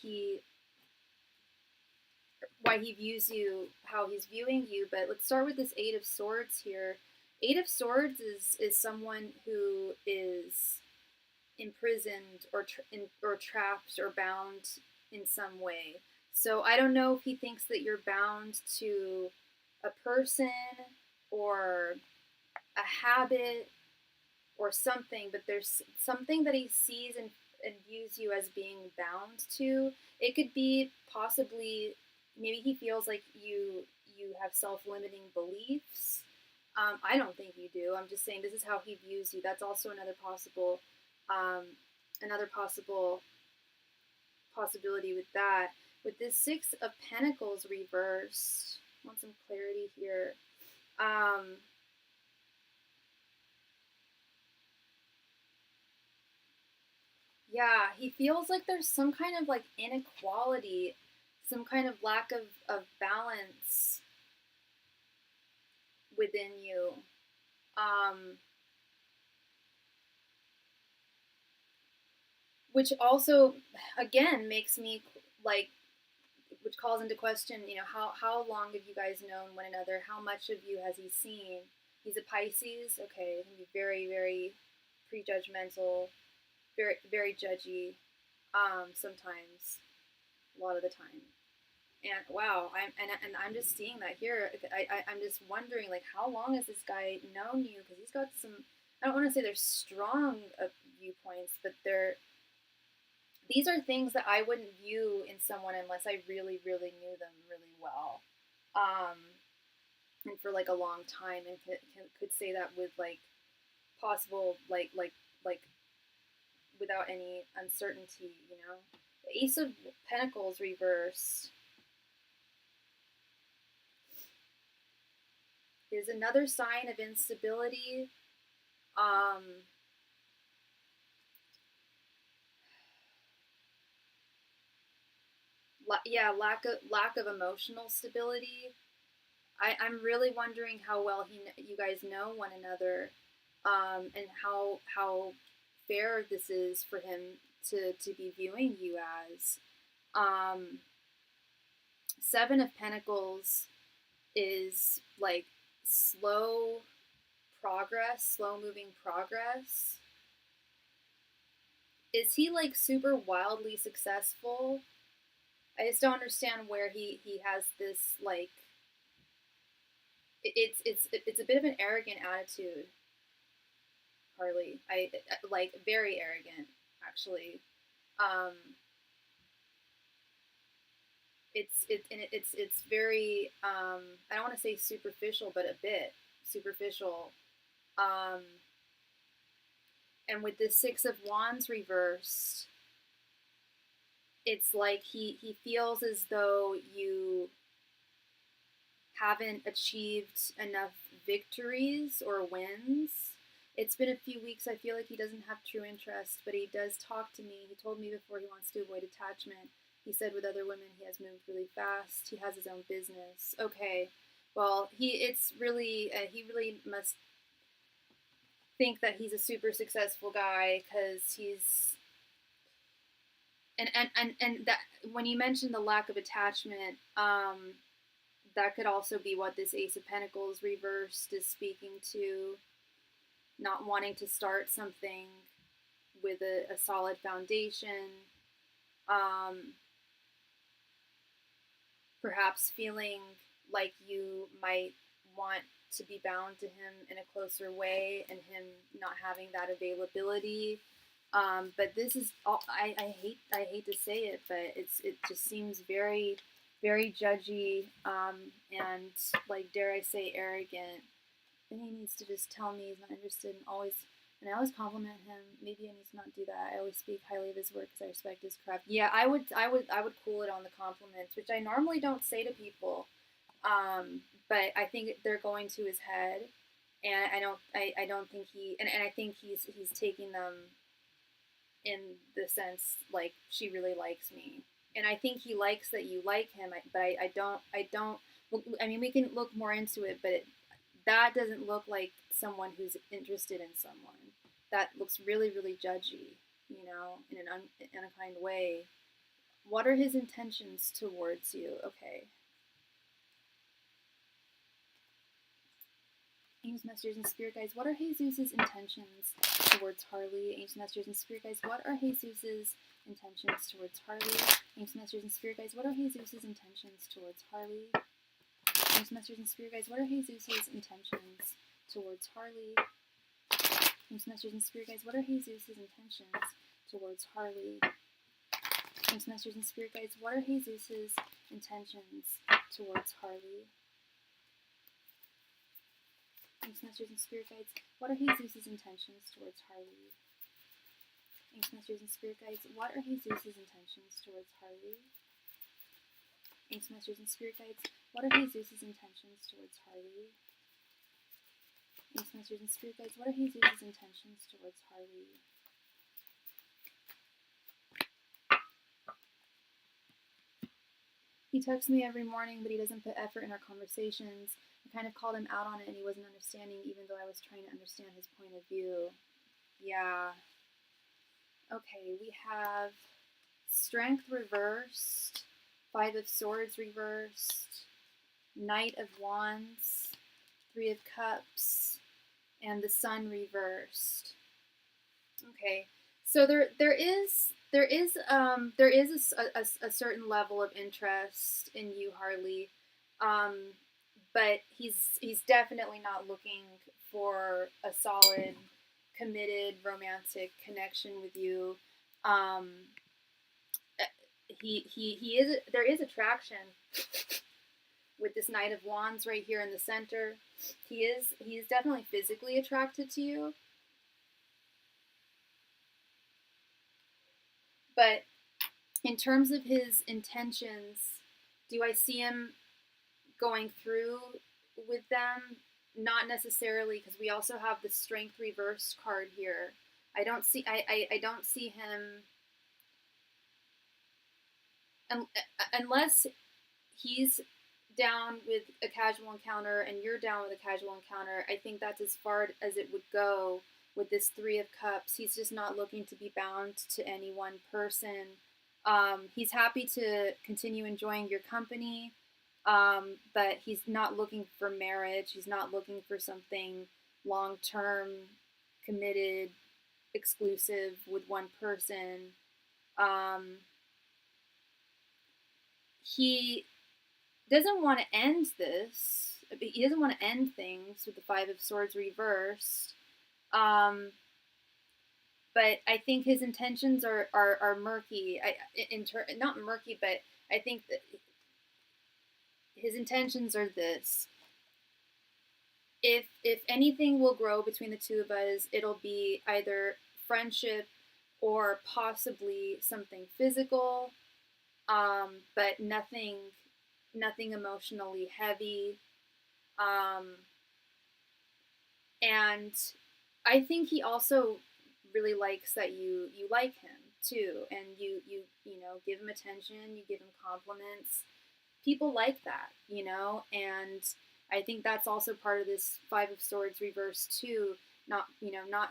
why he views you, how he's viewing you, but let's start with this 8 of Swords here. 8 of Swords is someone who is imprisoned or trapped or bound in some way. So I don't know if he thinks that you're bound to a person or a habit or something, but there's something that he sees and views you as being bound to. It could be possibly, maybe he feels like you have self-limiting beliefs. I don't think you do. I'm just saying this is how he views you. That's also another possibility with that. With this 6 of Pentacles reversed, I want some clarity here. Yeah, he feels like there's some kind of like inequality, some kind of lack of balance within you. Which also, again, makes me like, which calls into question, how long have you guys known one another? How much of you has he seen? He's a Pisces. Okay, he can be very, very prejudgmental, very, very judgy. Sometimes, a lot of the time. And wow, I'm just seeing that here. I'm just wondering, like, how long has this guy known you? Because he's got some. I don't want to say they're strong viewpoints, but these are things that I wouldn't view in someone unless I really, really knew them really well, and for like a long time, and could say that with like possible like without any uncertainty. The Ace of Pentacles reversed is another sign of instability. Lack of emotional stability. I'm really wondering how well you guys know one another, and how fair this is for him to be viewing you as. 7 of Pentacles is like slow moving progress. Is he like super wildly successful? I just don't understand where he has this like. It's a bit of an arrogant attitude, Harley. I like very arrogant, actually. It's very I don't want to say superficial, but a bit superficial. And with the 6 of Wands reversed, it's like he feels as though you haven't achieved enough victories or wins. It's been a few weeks. I feel like he doesn't have true interest, but he does talk to me. He told me before he wants to avoid attachment. He said with other women he has moved really fast. He has his own business. Okay, well, he really must think that he's a super successful guy, because he's and that when you mentioned the lack of attachment, that could also be what this Ace of Pentacles reversed is speaking to. Not wanting to start something with a solid foundation, perhaps feeling like you might want to be bound to him in a closer way, and him not having that availability. But this is all, I hate to say it, but it just seems very, very judgy, and, like, dare I say, arrogant. And he needs to just tell me he's not interested, and I always compliment him. Maybe I need to not do that. I always speak highly of his work because I respect his craft. Yeah, I would cool it on the compliments, which I normally don't say to people. But I think they're going to his head, and I don't think and I think he's taking them in the sense, like, she really likes me, and I think he likes that you like him. But I don't. I mean, we can look more into it, but that doesn't look like someone who's interested in someone. That looks really, really judgy, in an unkind way. What are his intentions towards you? Okay. Angels, messengers, and spirit guides, what are Jesus' intentions towards Harley? Angels, messengers, and spirit guides, what are Jesus' intentions towards Harley? Angels, messengers, and spirit guides, what are Jesus' intentions towards Harley? Angels, messengers, and spirit guides, what are Jesus' intentions towards Harley? Angels, messengers, and spirit guides, what are Jesus' intentions towards Harley? Angels, messengers, and spirit guides, what are Jesus' intentions towards Harley? Angels, messengers, and spirit guides, what are Jesus' intentions towards Harley? Angels, messengers, and spirit guides, what are Jesus' intentions towards Harley? Angels, messengers, and spirit guides, what are Jesus' intentions towards Harley? Angels, messengers, and spirit guides, what are Jesus' intentions towards Harley? He texts me every morning, but he doesn't put effort in our conversations. I kind of called him out on it, and he wasn't understanding, even though I was trying to understand his point of view. Yeah. Okay, we have Strength reversed, Five of Swords reversed, Knight of Wands, Three of Cups, and the Sun reversed. Okay, so there is a certain level of interest in you, Harley, but he's definitely not looking for a solid, committed, romantic connection with you. There is attraction with this Knight of Wands right here in the center. He is definitely physically attracted to you. But in terms of his intentions, do I see him going through with them? Not necessarily, because we also have the Strength reversed card here. I don't see him, unless he's down with a casual encounter and you're down with a casual encounter. I think that's as far as it would go with this Three of Cups. He's just not looking to be bound to any one person. He's happy to continue enjoying your company, but he's not looking for marriage. He's not looking for something long-term, committed, exclusive with one person. He doesn't want to end this. He doesn't want to end things with the Five of Swords reversed. But I think his intentions are murky. Not murky, but I think that his intentions are this. If anything will grow between the two of us, it'll be either friendship or possibly something physical, but nothing emotionally heavy. And I think he also really likes that you like him too, and you know, give him attention, you give him compliments. People like that, you know, and I think that's also part of this Five of Swords reverse too. Not, you know, not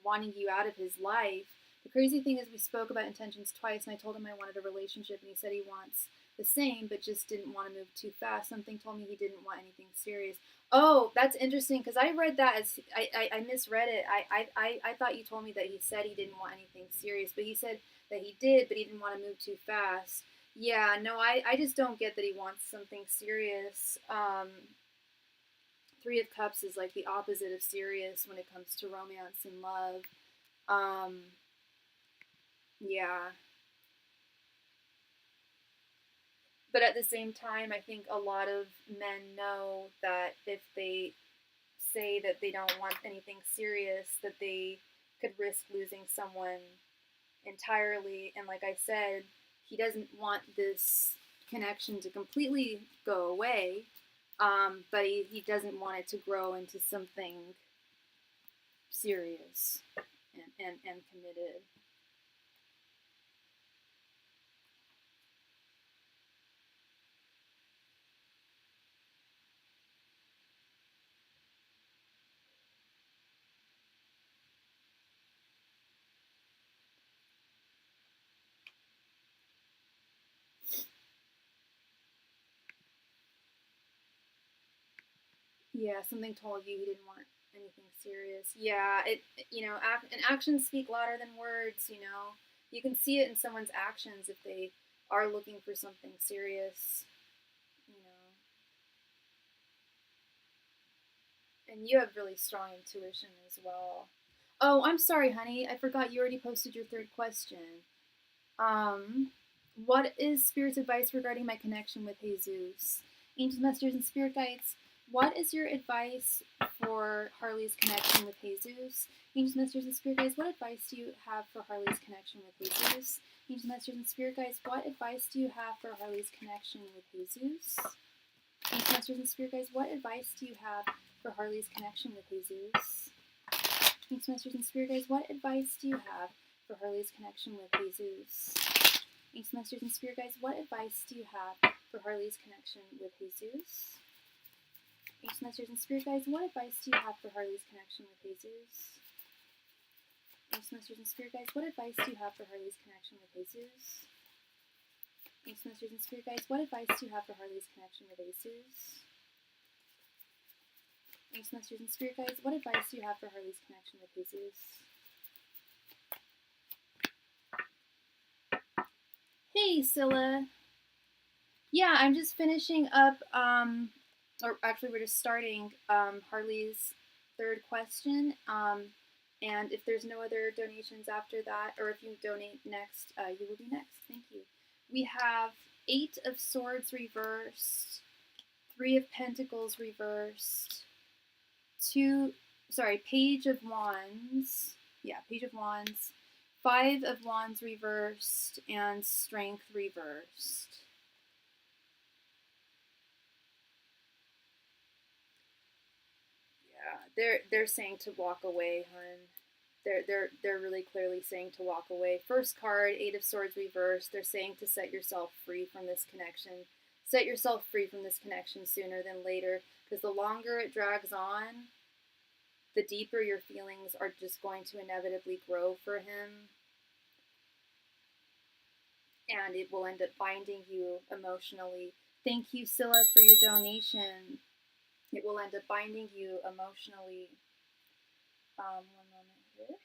wanting you out of his life. The crazy thing is we spoke about intentions twice, and I told him I wanted a relationship, and he said he wants the same, but just didn't want to move too fast. Something told me he didn't want anything serious. Oh, that's interesting because I read that as I misread it. I thought you told me that he said he didn't want anything serious, but he said that he did, but he didn't want to move too fast. Yeah, no, I just don't get that he wants something serious. Three of Cups is like the opposite of serious when it comes to romance and love. Um, yeah. But at the same time, I think a lot of men know that if they say that they don't want anything serious, that they could risk losing someone entirely. And like I said, he doesn't want this connection to completely go away, but he doesn't want it to grow into something serious and committed. Yeah, something told you he didn't want anything serious. Yeah, you know, and actions speak louder than words. You know, you can see it in someone's actions if they are looking for something serious. You know, and you have really strong intuition as well. Oh, I'm sorry, honey. I forgot you already posted your third question. Um, what is Spirit's advice regarding my connection with Jesus? Angels, messengers, and spirit guides, what is your advice for Harley's connection with Jesus? Angels, messengers, and spirit guides, what advice do you have for Harley's connection with Jesus? Angels, messengers, and spirit guides, what advice do you have for Harley's connection with Jesus? Angels, messengers, and spirit guides, what advice do you have for Harley's connection with Jesus? Angels, messengers, and spirit guides, what advice do you have for Harley's connection with Jesus? Angels, messengers, and spirit guides, what advice do you have for Harley's connection with Jesus? Angels, messengers, and spirit guides, what advice do you have for Harley's connection with Jesus? Angels, messengers, and spirit guides, what advice do you have for Harley's connection with Jesus? Angels, messengers, and spirit guides, what advice do you have for Harley's connection with Jesus? Angels, messengers, and spirit guides, what advice do you have for Harley's connection with Jesus? Hey, Scylla. Yeah, I'm just finishing up, or actually, we're just starting Harley's third question. And if there's no other donations after that, or if you donate next, you will be next. Thank you. We have Eight of Swords reversed, Three of Pentacles reversed, Page of Wands. Yeah, Page of Wands. Five of Wands reversed, and Strength reversed. They're saying to walk away, hun. They're really clearly saying to walk away. First card, Eight of Swords reversed. They're saying to set yourself free from this connection. Set yourself free from this connection sooner than later, because the longer it drags on, the deeper your feelings are just going to inevitably grow for him, and it will end up binding you emotionally. Thank you, Scylla, for your donation. It will end up binding you emotionally. One moment here.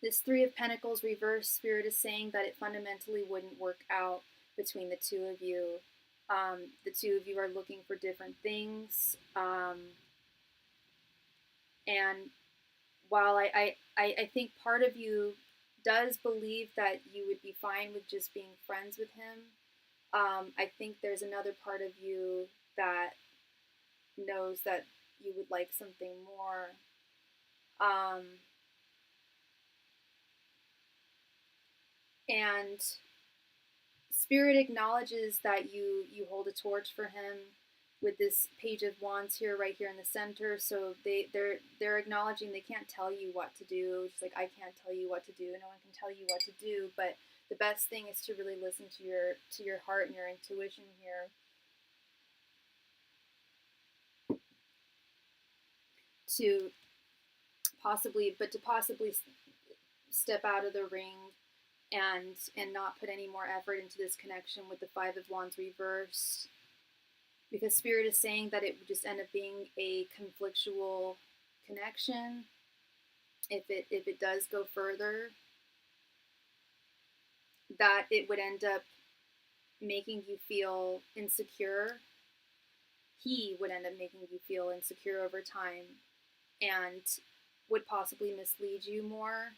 This Three of Pentacles reverse, Spirit is saying that it fundamentally wouldn't work out between the two of you. The two of you are looking for different things. And while I think part of you does believe that you would be fine with just being friends with him, I think there's another part of you that knows that you would like something more. And Spirit acknowledges that you hold a torch for him with this Page of Wands here, right here in the center. So they're acknowledging they can't tell you what to do. Just like I can't tell you what to do. No one can tell you what to do. But the best thing is to really listen to your heart and your intuition here. To possibly step out of the ring and not put any more effort into this connection with the Five of Wands reversed, because Spirit is saying that it would just end up being a conflictual connection if it does go further, that it would end up making you feel insecure. He would end up making you feel insecure over time and would possibly mislead you more,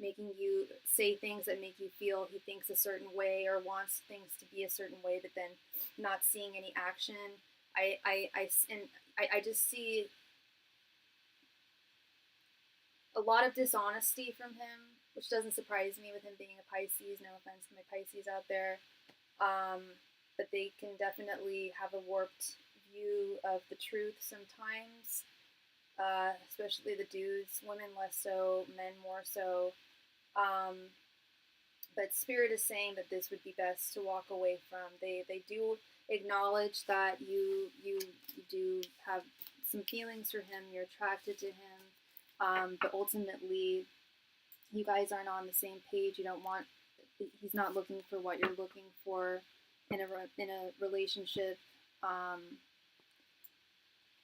making you say things that make you feel he thinks a certain way or wants things to be a certain way, but then not seeing any action. I just see a lot of dishonesty from him, which doesn't surprise me with him being a Pisces. No offense to my Pisces out there. But they can definitely have a warped view of the truth sometimes, especially the dudes, women less so, men more so. But Spirit is saying that this would be best to walk away from. They do acknowledge that you do have some feelings for him, you're attracted to him, but ultimately you guys aren't on the same page. You don't want, he's not looking for what you're looking for in a relationship,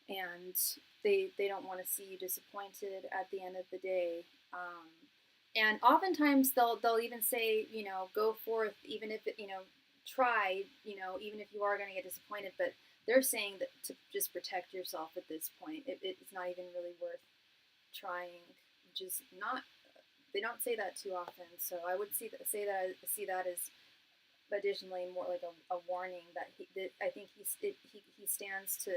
and they don't want to see you disappointed at the end of the day. And oftentimes they'll even say, you know, go forth, even if it, you know, try, you know, even if you are going to get disappointed. But they're saying that to just protect yourself at this point. It's not even really worth trying. Just not. They don't say that too often. So I would see that as additionally more like a warning that I think he stands to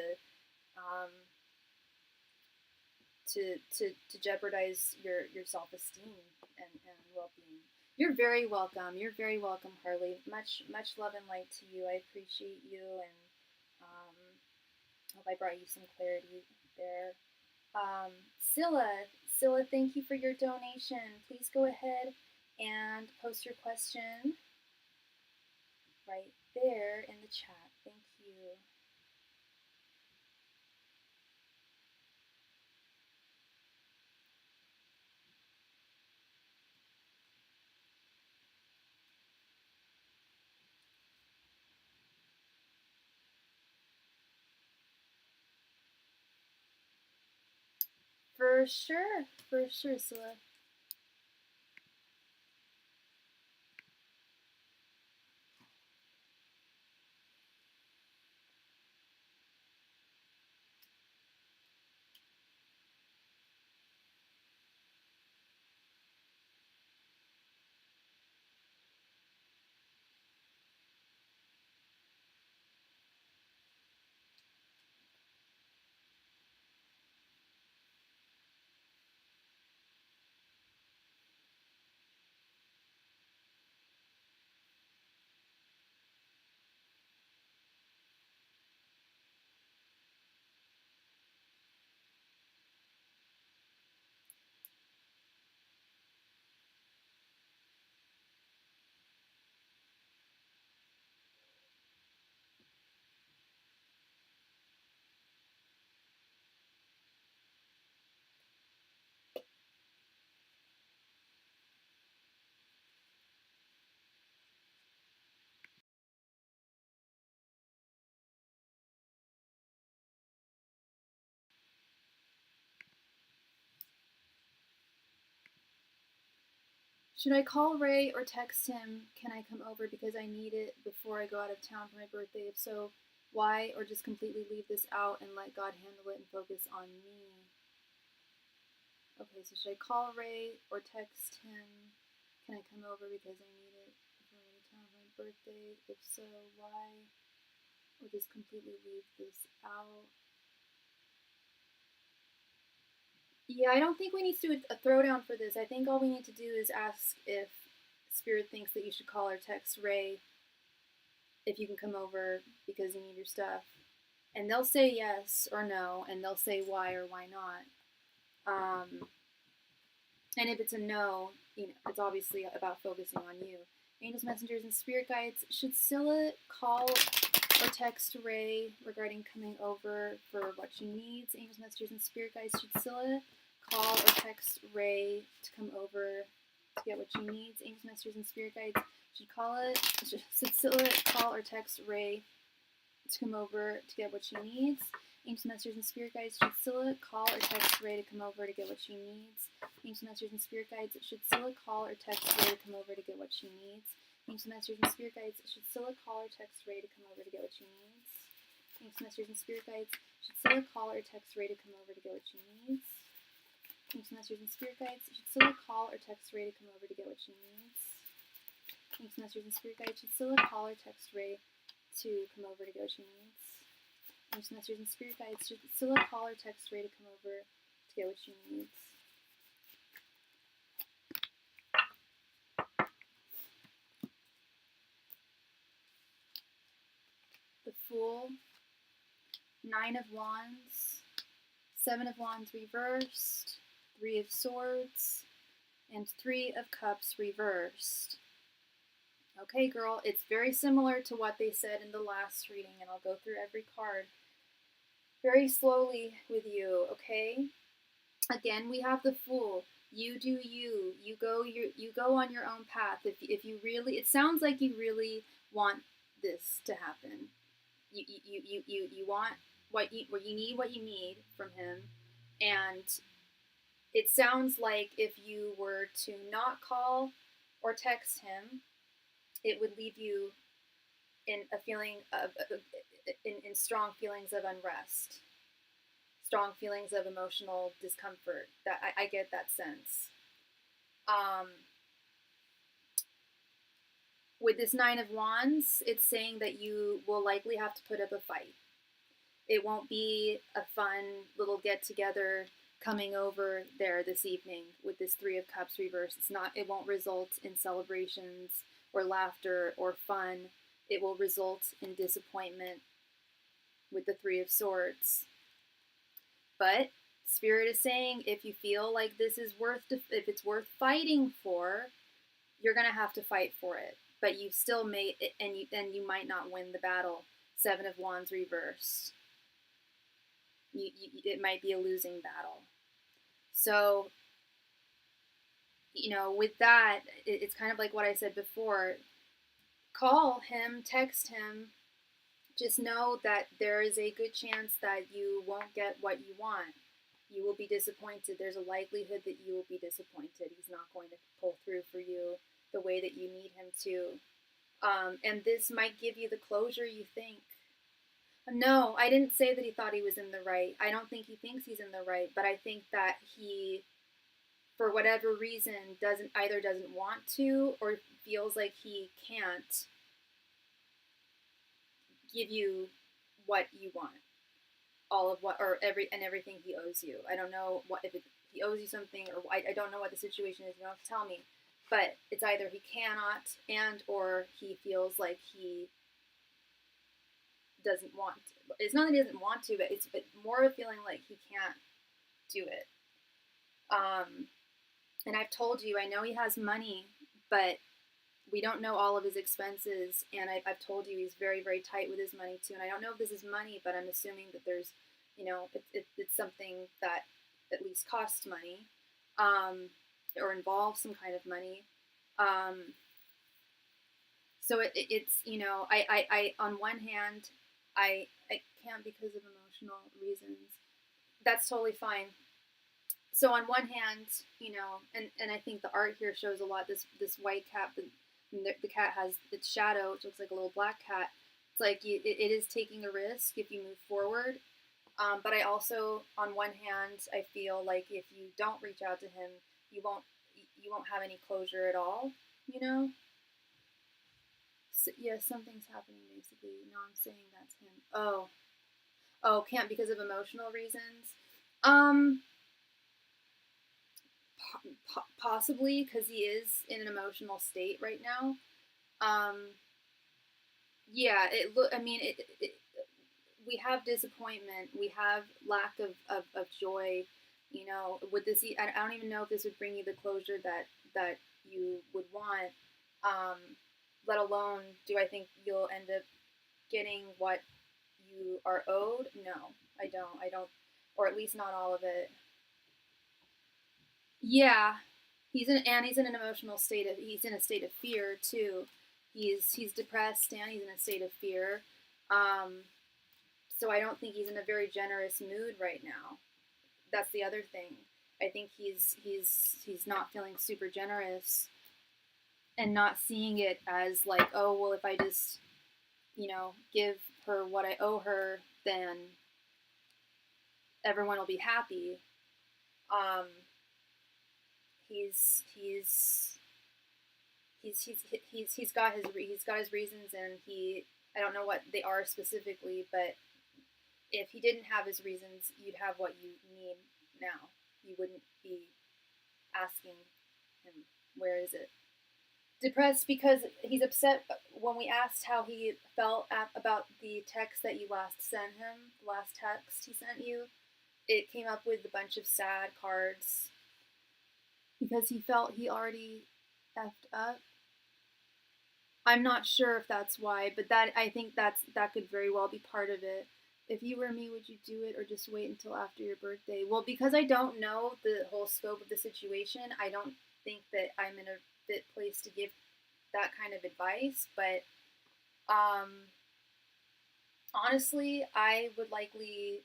jeopardize your self-esteem and well-being. You're very welcome. You're very welcome, Harley. Much love and light to you. I appreciate you, and hope I brought you some clarity there. Scylla, thank you for your donation. Please go ahead and post your question right there in the chat. Thank you. For sure, Scylla. Should I call Ray or text him? Can I come over because I need it before I go out of town for my birthday? If so, why? Or just completely leave this out and let God handle it and focus on me? Okay, so should I call Ray or text him? Can I come over because I need it before I go out of town for my birthday? If so, why? Or just completely leave this out? Yeah, I don't think we need to do a throwdown for this. I think all we need to do is ask if Spirit thinks that you should call or text Ray if you can come over because you need your stuff. And they'll say yes or no, and they'll say why or why not. And if it's a no, it's obviously about focusing on you. Angels, messengers, and spirit guides, should Scylla call or text Ray regarding coming over for what she needs? Angels, messengers, and spirit guides, should Scylla call or text Ray to come over to get what she needs? Angels, messengers, and spirit guides, should Scylla call or text Ray to come over to get what she needs? Angels, messengers, and spirit guides, should Scylla call or text Ray to come over to get what she needs? Angels, messengers, and spirit guides, should Scylla call or text Ray to come over to get what she needs? Angels, messengers, and spirit guides, should Scylla call or text Ray to come over to get what she needs? Angels, messengers, and spirit guides, should Scylla call or text Ray to come over to get what she needs? Angels, messengers, and spirit guides, should Scylla call or text Ray to come over to get what she needs? Angels, messengers, and spirit guides, should Scylla call or text Ray to come over to get what she needs? Angels, messengers, and spirit guides, should Scylla call or text Ray to come over to get what she needs? The Fool, 9 of Wands, 7 of Wands reversed, 3 of Swords, and 3 of Cups reversed. Okay, girl, it's very similar to what they said in the last reading, and I'll go through every card very slowly with you, okay? Again, we have the Fool. You do you. You go on your own path. If you really, it sounds like you really want this to happen. You want what you need from him, and it sounds like if you were to not call or text him, it would leave you in a feeling of in strong feelings of unrest, strong feelings of emotional discomfort. That I get that sense. With this 9 of Wands, it's saying that you will likely have to put up a fight. It won't be a fun little get-together coming over there this evening with this 3 of Cups reversed. It won't result in celebrations or laughter or fun. It will result in disappointment with the 3 of Swords. But Spirit is saying if you feel like this is if it's worth fighting for, you're going to have to fight for it. But you still may, and you might not win the battle. 7 of Wands reversed. It might be a losing battle. So, with that, it's kind of like what I said before. Call him, text him. Just know that there is a good chance that you won't get what you want. You will be disappointed. There's a likelihood that you will be disappointed. He's not going to pull through for you the way that you need him to. And this might give you the closure you think. No, I didn't say that he thought he was in the right. I don't think he thinks he's in the right, but I think that he, for whatever reason, doesn't want to or feels like he can't give you what you want. All of what, or everything he owes you. I don't know if he owes you something, or I don't know what the situation is. You don't have to tell me. But it's either he cannot or he feels like he doesn't want to. It's not that he doesn't want to, but it's more of a feeling like he can't do it. And I've told you, I know he has money, but we don't know all of his expenses. And I've told you he's very, very tight with his money too. And I don't know if this is money, but I'm assuming that there's, it's something that at least costs money. Or involve some kind of money. So it's, I on one hand, I can't because of emotional reasons. That's totally fine. So on one hand, and I think the art here shows a lot. This white cat, the cat has its shadow, which looks like a little black cat. It's like it is taking a risk if you move forward. But I also, on one hand, I feel like if you don't reach out to him, you won't have any closure at all, So, yeah, something's happening, basically. No, I'm saying that's him. Oh, can't because of emotional reasons? Possibly, because he is in an emotional state right now. yeah, I mean, we have disappointment. We have lack of joy. You know, would this? I don't even know if this would bring you the closure that you would want. Um, let alone, do I think you'll end up getting what you are owed? No, I don't. I don't, or at least not all of it. Yeah, he's in an emotional state of he's in a state of fear too. He's depressed and he's in a state of fear. Um, so I don't think he's in a very generous mood right now. That's the other thing. I think he's not feeling super generous and not seeing it as like, oh well, if I just give her what I owe her, then everyone will be happy. Um, he's he's he's got his reasons, and he I don't know what they are specifically, but if he didn't have his reasons, you'd have what you need now. You wouldn't be asking him, where is it? Depressed because he's upset when we asked how he felt about the text that you last sent him, the last text he sent you. It came up with a bunch of sad cards because he felt he already effed up. I'm not sure if that's why, but I think that could very well be part of it. If you were me, would you do it or just wait until after your birthday? Well, because I don't know the whole scope of the situation, I don't think that I'm in a fit place to give that kind of advice. But honestly, I would likely,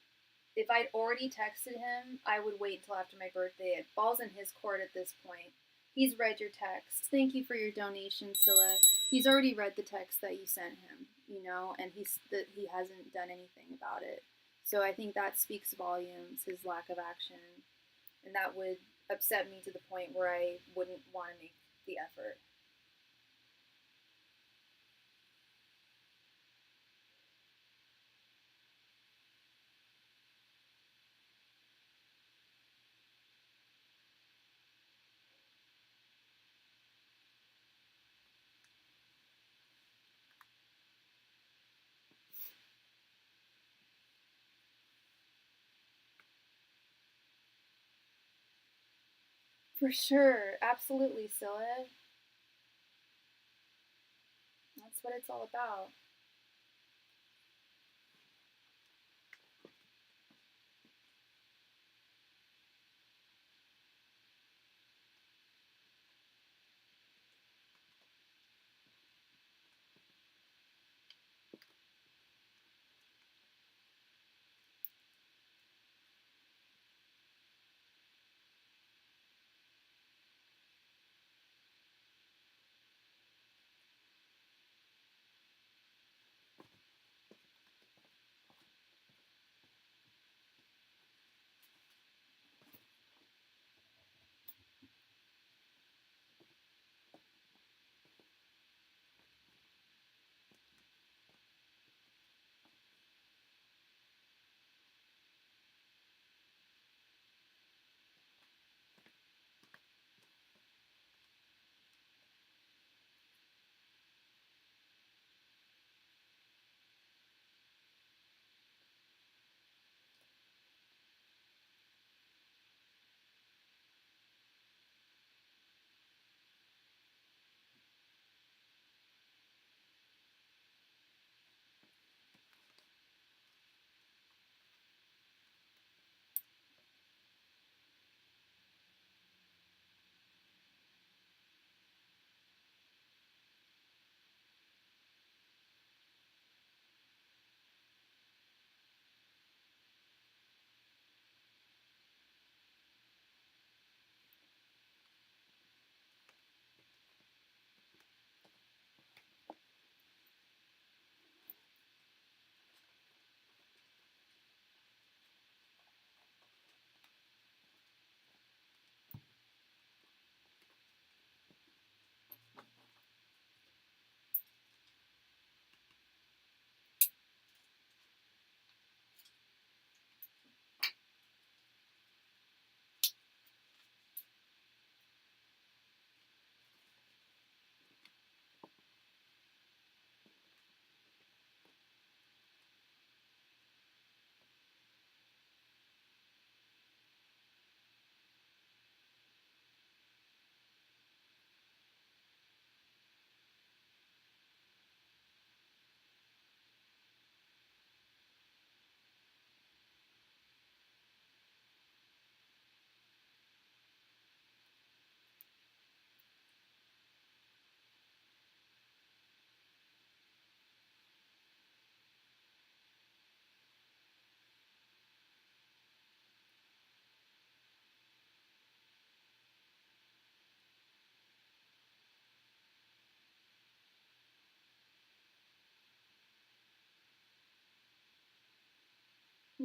if I'd already texted him, I would wait until after my birthday. It falls in his court at this point. He's read your text. Thank you for your donation, Scylla. He's already read the text that you sent him, and he hasn't done anything about it. So I think that speaks volumes, his lack of action, and that would upset me to the point where I wouldn't want to make the effort. For sure, absolutely, Scylla. That's what it's all about.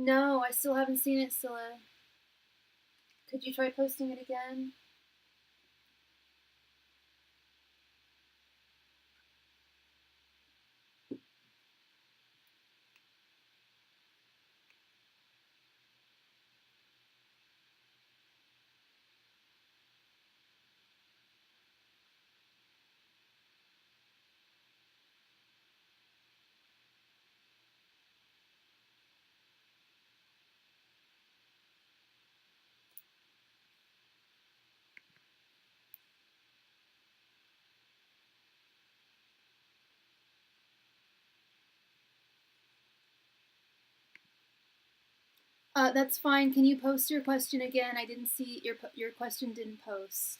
No, I still haven't seen it, Scylla. Could you try posting it again? That's fine. Can you post your question again? I didn't see your question didn't post.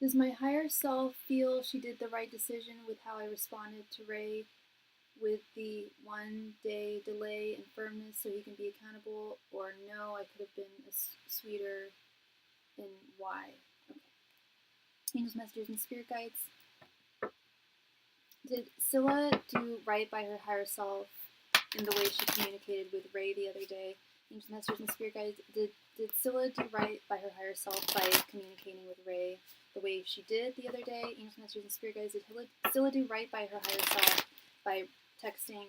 Does my higher self feel she did the right decision with how I responded to Ray with the 1 day delay and firmness so he can be accountable? Or no, I could have been sweeter in why? Okay. Angels, messengers, and spirit guides. Did Scylla do right by her higher self in the way she communicated with Ray the other day? Angels, messengers, and spirit guides. Did Scylla do right by her higher self by communicating with Ray the way she did the other day? Angels, messengers, and spirit guides. Did Scylla do right by her higher self by texting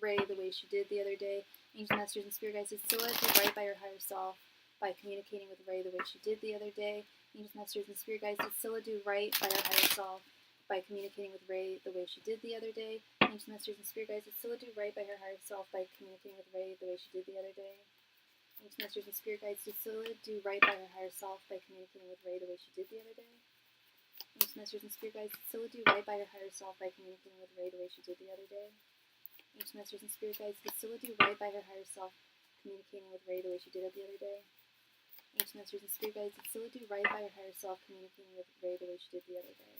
Ray the way she did the other day? Angels, messengers, and spirit guides. Did Scylla do right by her higher self by communicating with Ray the way she did the other day? Angels, messengers, and spirit guides. Did Scylla do right by her higher self by communicating with Ray the way she did the other day? Angels, messengers, and spirit guides. Did Scylla do right by her higher self by communicating with Ray the way she did the other day? Angels, messengers, and spirit guides. Did Scylla do right by her higher self by communicating with Ray the way she did the other day? Angels, messengers, and spirit guides. Did Scylla do right by her higher self by communicating with Ray the way she did the other day? Angels, messengers, and spirit guides. Did Scylla do right by her higher self communicating with Ray the way she did it the other day? Angels, messengers, and spirit guides. Did Scylla do right by her higher self communicating with Ray the way she did the other day?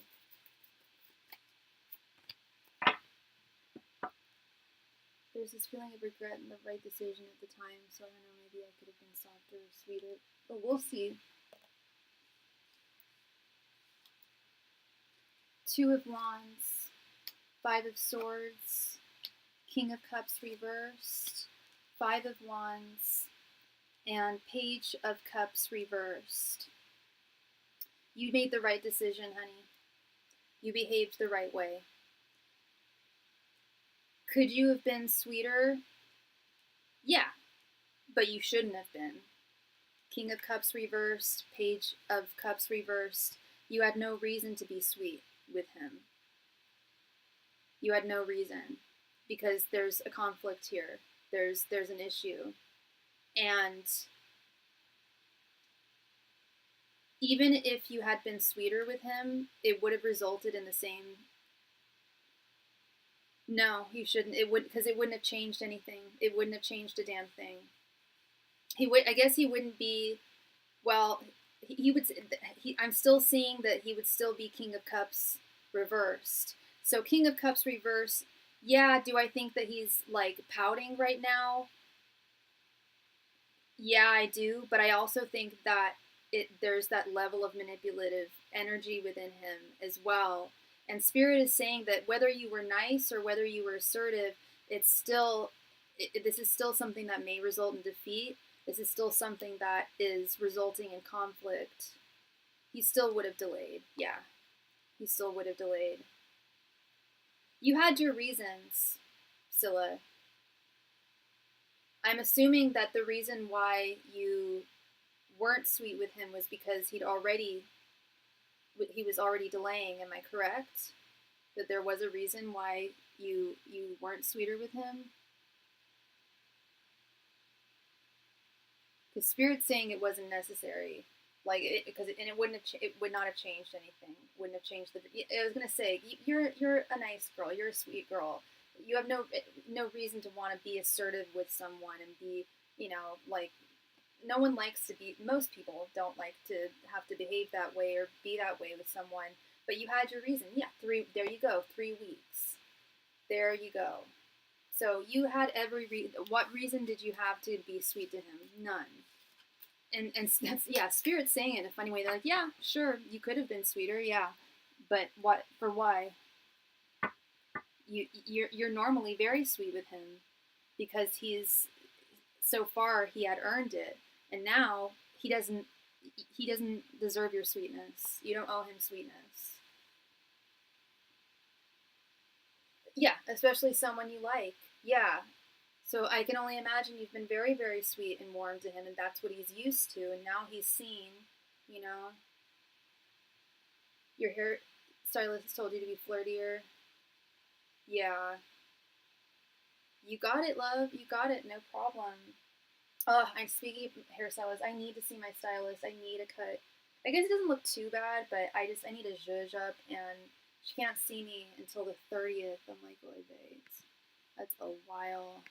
There's this feeling of regret and the right decision at the time, so I don't know, maybe I could have been softer or sweeter, but we'll see. Two of Wands, Five of Swords, King of Cups reversed, Five of Wands, and Page of Cups reversed. You made the right decision, honey. You behaved the right way. Could you have been sweeter? Yeah, but you shouldn't have been. King of Cups reversed, Page of Cups reversed. You had no reason to be sweet with him. You had no reason, because there's a conflict here. There's an issue. And even if you had been sweeter with him, it would have resulted in the same. No, you shouldn't. It would, because it wouldn't have changed anything. It wouldn't have changed a damn thing. He would. I guess he wouldn't be. Well, he would. I'm still seeing that he would still be King of Cups reversed. So King of Cups reversed. Yeah. Do I think that he's like pouting right now? Yeah, I do. But I also think that there's that level of manipulative energy within him as well. And Spirit is saying that whether you were nice or whether you were assertive, it's still, this is still something that may result in defeat. This is still something that is resulting in conflict. He still would have delayed. Yeah. He still would have delayed. You had your reasons, Scylla. I'm assuming that the reason why you weren't sweet with him was because he was already delaying. Am I correct? That there was a reason why you weren't sweeter with him? Because Spirit's saying it wasn't necessary, like it would not have changed anything. Wouldn't have changed the. I was gonna say you're a nice girl. You're a sweet girl. You have no reason to want to be assertive with someone and be, like, no one likes to be. Most people don't like to have to behave that way or be that way with someone. But you had your reason. Yeah, there you go. 3 weeks. There you go. So you had every reason. What reason did you have to be sweet to him? None. And that's, yeah, Spirit's saying it in a funny way. They're like, yeah, sure, you could have been sweeter, yeah, but what for? Why? You're normally very sweet with him because so far he had earned it, and now he doesn't deserve your sweetness. You don't owe him sweetness. Yeah, especially someone you like. Yeah. So I can only imagine you've been very, very sweet and warm to him, and that's what he's used to. And now he's seen, your hairstylist told you to be flirtier. Yeah. You got it, love. You got it. No problem. Oh, I'm speaking of hairstylist. I need to see my stylist. I need a cut. I guess it doesn't look too bad, but I need a zhuzh up, and she can't see me until the 30th. I'm like, oh, that's a while.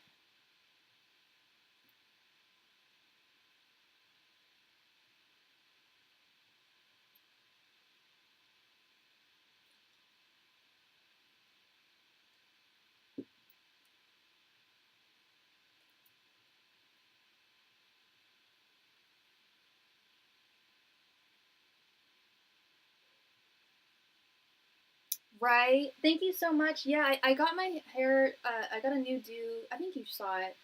Right. Thank you so much. Yeah, I got my hair. I got a new do. I think you saw it.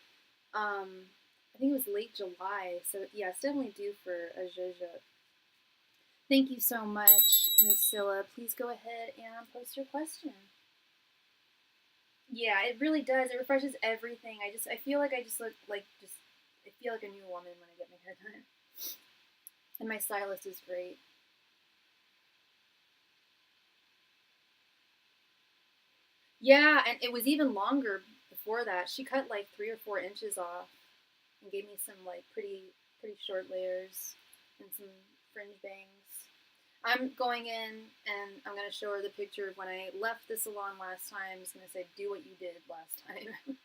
I think it was late July. So yeah, it's definitely due for a zhuzh. Thank you so much, Miss Scylla. Please go ahead and post your question. Yeah, it really does. It refreshes everything. I feel like I just look like I feel like a new woman when I get my hair done. And my stylist is great. Yeah, and it was even longer before that. She cut like 3 or 4 inches off and gave me some like pretty short layers and some fringe bangs. I'm going in and I'm gonna show her the picture of when I left the salon last time. I'm just gonna say, do what you did last time.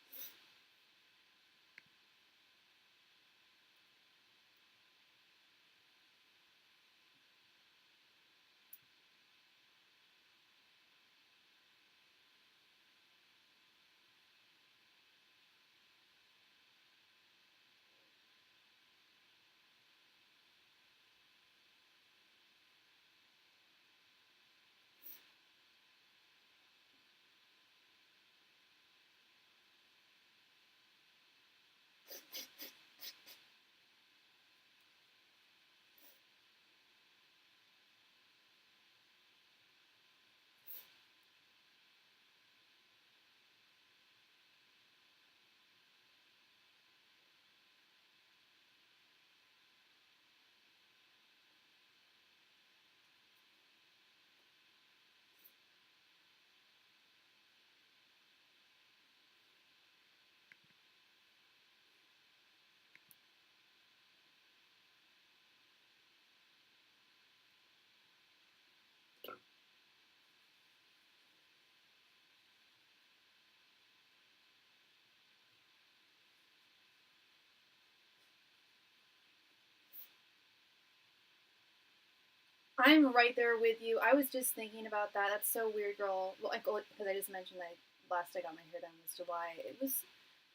I'm right there with you. I was just thinking about that. That's so weird, girl. Well, because I just mentioned that last I got my hair done was July.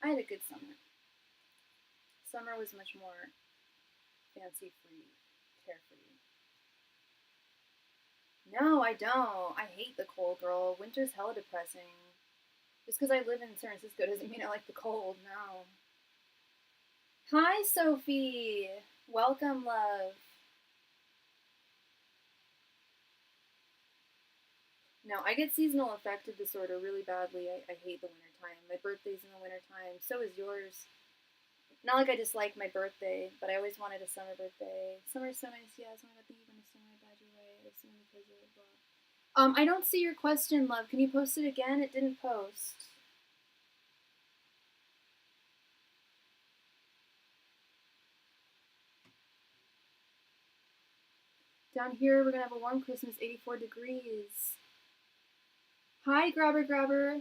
I had a good summer. Summer was much more fancy free, carefree. No, I don't. I hate the cold, girl. Winter's hella depressing. Just because I live in San Francisco doesn't mean I like the cold. No. Hi, Sophie. Welcome, love. No, I get seasonal affective disorder really badly. I hate the wintertime. My birthday's in the wintertime. So is yours. Not like I dislike my birthday, but I always wanted a summer birthday. Summer's so nice, yes. Oh my god, thank you for understanding my bad your way. I assume because of blah. I don't see your question, love. Can you post it again? It didn't post. Down here, we're gonna have a warm Christmas, 84 degrees. Hi, Grabber.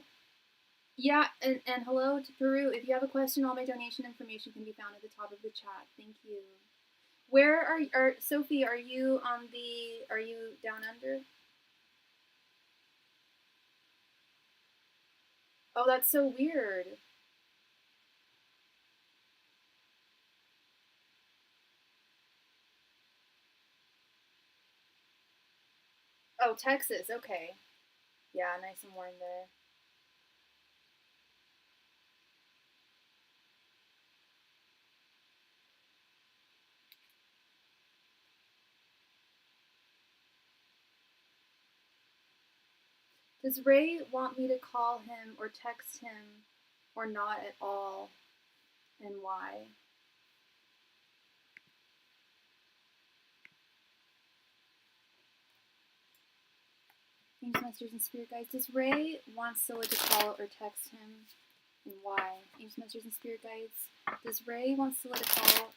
Yeah, and hello to Peru. If you have a question, all my donation information can be found at the top of the chat. Thank you. Where are Sophie? Are you down under? Oh, that's so weird. Oh, Texas. Okay. Yeah, nice and warm there. Does Ray want me to call him or text him or not at all, and why? Angels, Masters, and Spirit Guides. Does Ray want Scylla to call or text him, and why? Angels, Masters, and Spirit Guides. Does Ray want Scylla to call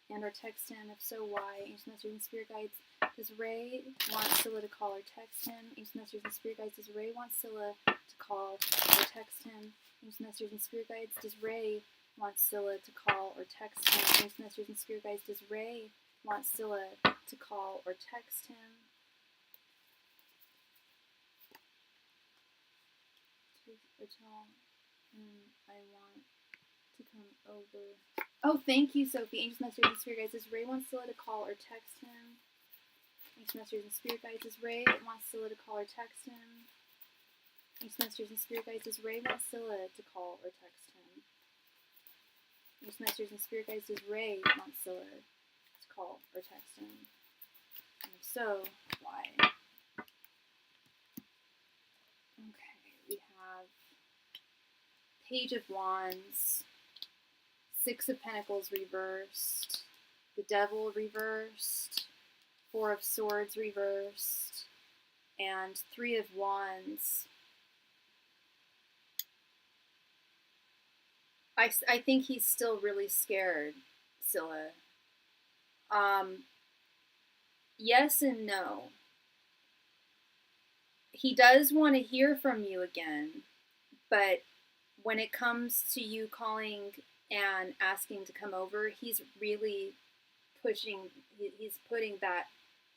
and or text him? If so, why? Angels, Masters, and Spirit Guides. Does Ray want Scylla to call or text him? Angels, Masters, and Spirit Guides. Does Ray want Scylla to call or text him? Angels, Masters, and Spirit Guides. Does Ray want Scylla to call or text him? Angels, Masters, and Spirit Guides. Does Ray want Scylla to call or text him? I want to come over. Oh, thank you, Sophie. Angels, Masters, and Spirit Guides. Does Ray want Scylla to call or text him? Angels, Masters, and Spirit Guides. Does Ray want Scylla to call or text him? Angels, Masters, and Spirit Guides. Does Ray want Scylla to call or text him? Angels, Masters, and Spirit Guides. Does Ray want Scylla to call or text him? And if so, why? Okay, we have Page of Wands, Six of Pentacles reversed, the Devil reversed, Four of Swords reversed, and Three of Wands. I think he's still really scared, Scylla. Yes and no. He does want to hear from you again, but when it comes to you calling and asking to come over, he's really he's putting that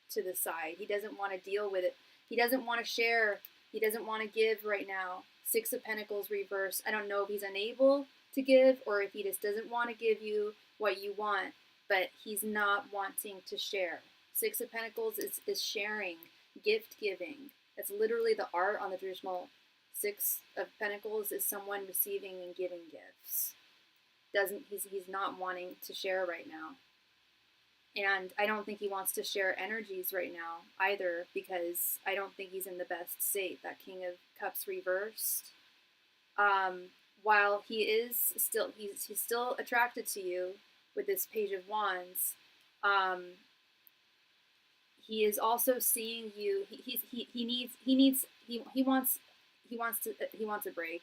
to the side. He doesn't want to deal with it. He doesn't want to share. He doesn't want to give right now. Six of Pentacles reversed. I don't know if he's unable to give or if he just doesn't want to give you what you want, but he's not wanting to share. Six of Pentacles is sharing, gift giving. That's literally the art on the traditional Six of Pentacles is someone receiving and giving gifts. He's not wanting to share right now. And I don't think he wants to share energies right now either, because I don't think he's in the best state. That King of Cups reversed. While he is still he's still attracted to you with this Page of Wands, he is also seeing you. He wants a break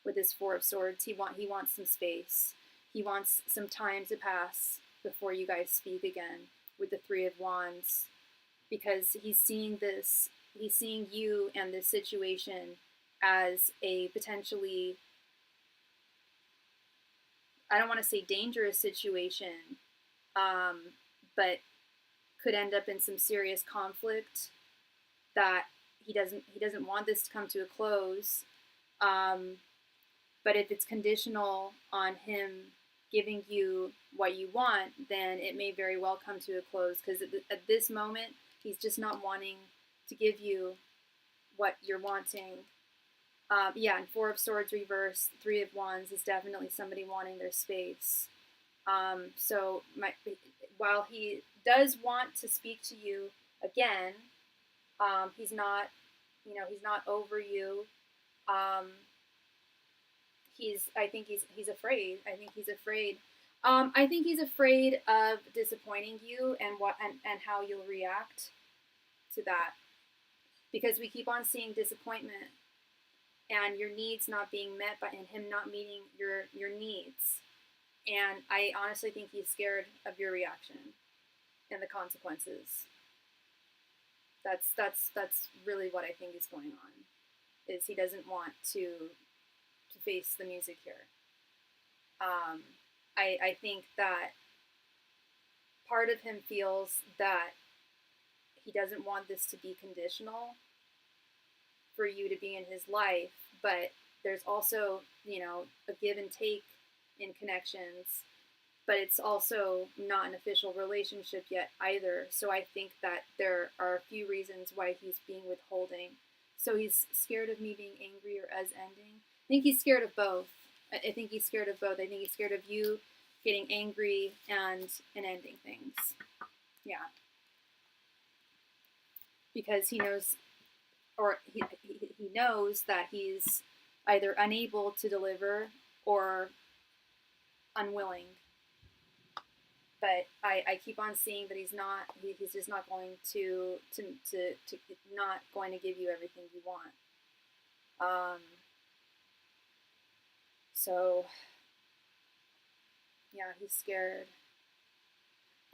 with this Four of Swords. He wants some space. He wants some time to pass before you guys speak again with the Three of Wands, because he's seeing you and this situation as a potentially, I don't want to say dangerous situation, but could end up in some serious conflict that he doesn't want this to come to a close. But if it's conditional on him giving you what you want, then it may very well come to a close, because at this moment, he's just not wanting to give you what you're wanting. Yeah, and Four of Swords reversed, Three of Wands is definitely somebody wanting their space. So while he does want to speak to you again, he's not you know, he's not over you. I think he's afraid. I think he's afraid. I think he's afraid of disappointing you and how you'll react to that, because we keep on seeing disappointment and your needs not being met and him not meeting your needs. And I honestly think he's scared of your reaction and the consequences. That's really what I think is going on. Is he doesn't want to face the music here. I think that part of him feels that he doesn't want this to be conditional for you to be in his life, but there's also, you know, a give and take in connections, but it's also not an official relationship yet either. So I think that there are a few reasons why he's being withholding. So he's scared of me being angry or us ending. I think he's scared of both. I think he's scared of both. I think he's scared of you getting angry and ending things. Yeah. Because he knows, or he knows that he's either unable to deliver or unwilling. But I keep on seeing that he's just not going to not going to give you everything you want. So yeah, he's scared.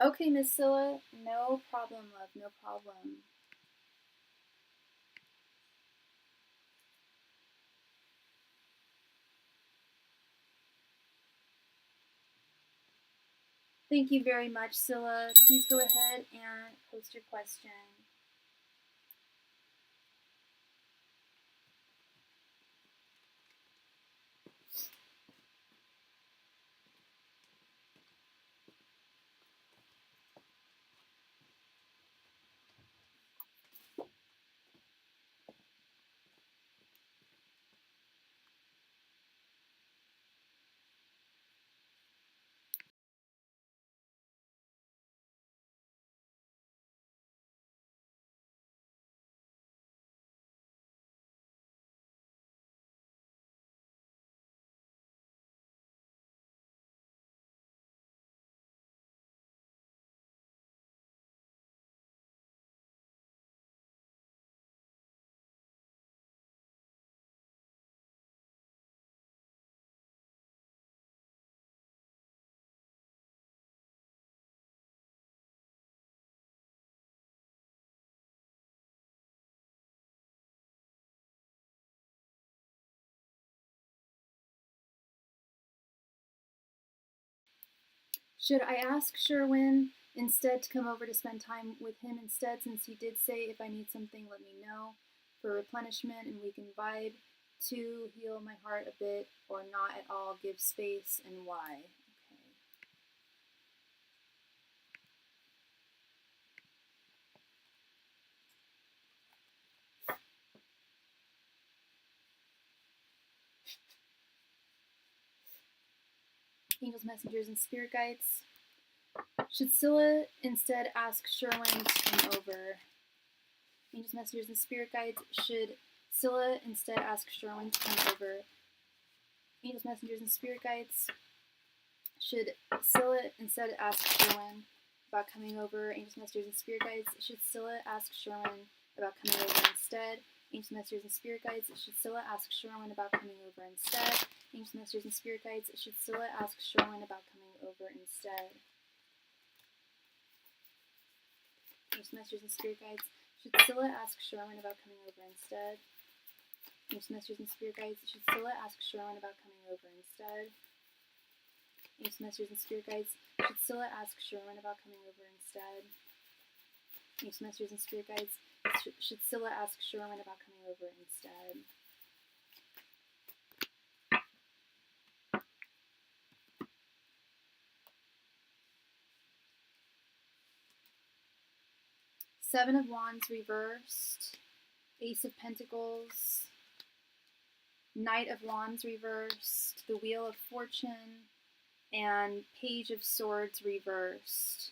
Okay, Miss Scylla, no problem, love, no problem. Thank you very much, Scylla. Please go ahead and post your question. Should I ask Sherwin instead to come over to spend time with him instead, since he did say if I need something, let me know for replenishment and we can vibe? To heal my heart a bit or not at all, give space, and why? Angels, messengers, and spirit guides. Should Scylla instead ask Sherwin to come over? Angels, messengers, and spirit guides. Should Scylla instead ask Sherwin to come over? Angels, messengers, and spirit guides. Should Scylla instead ask Sherwin about coming over? Angels, messengers, and spirit guides. Should Scylla ask Sherwin about coming over instead? Angels, messengers, and spirit guides. Should Scylla ask Sherwin about coming over instead? Angels, messengers, and spirit guides. Should Scylla ask Sherwin about coming over instead? Angels, messengers, and spirit guides. Should Scylla ask Sherwin about coming over instead? Angels, messengers, and spirit guides. Should Scylla ask Sherwin about coming over instead? Angels, messengers, and spirit guides. Should Scylla ask Sherwin about coming over instead? Angels, messengers, and spirit guides. Should Scylla ask Sherwin about coming over instead? Seven of Wands reversed. Ace of Pentacles. Knight of Wands reversed. The Wheel of Fortune. And Page of Swords reversed.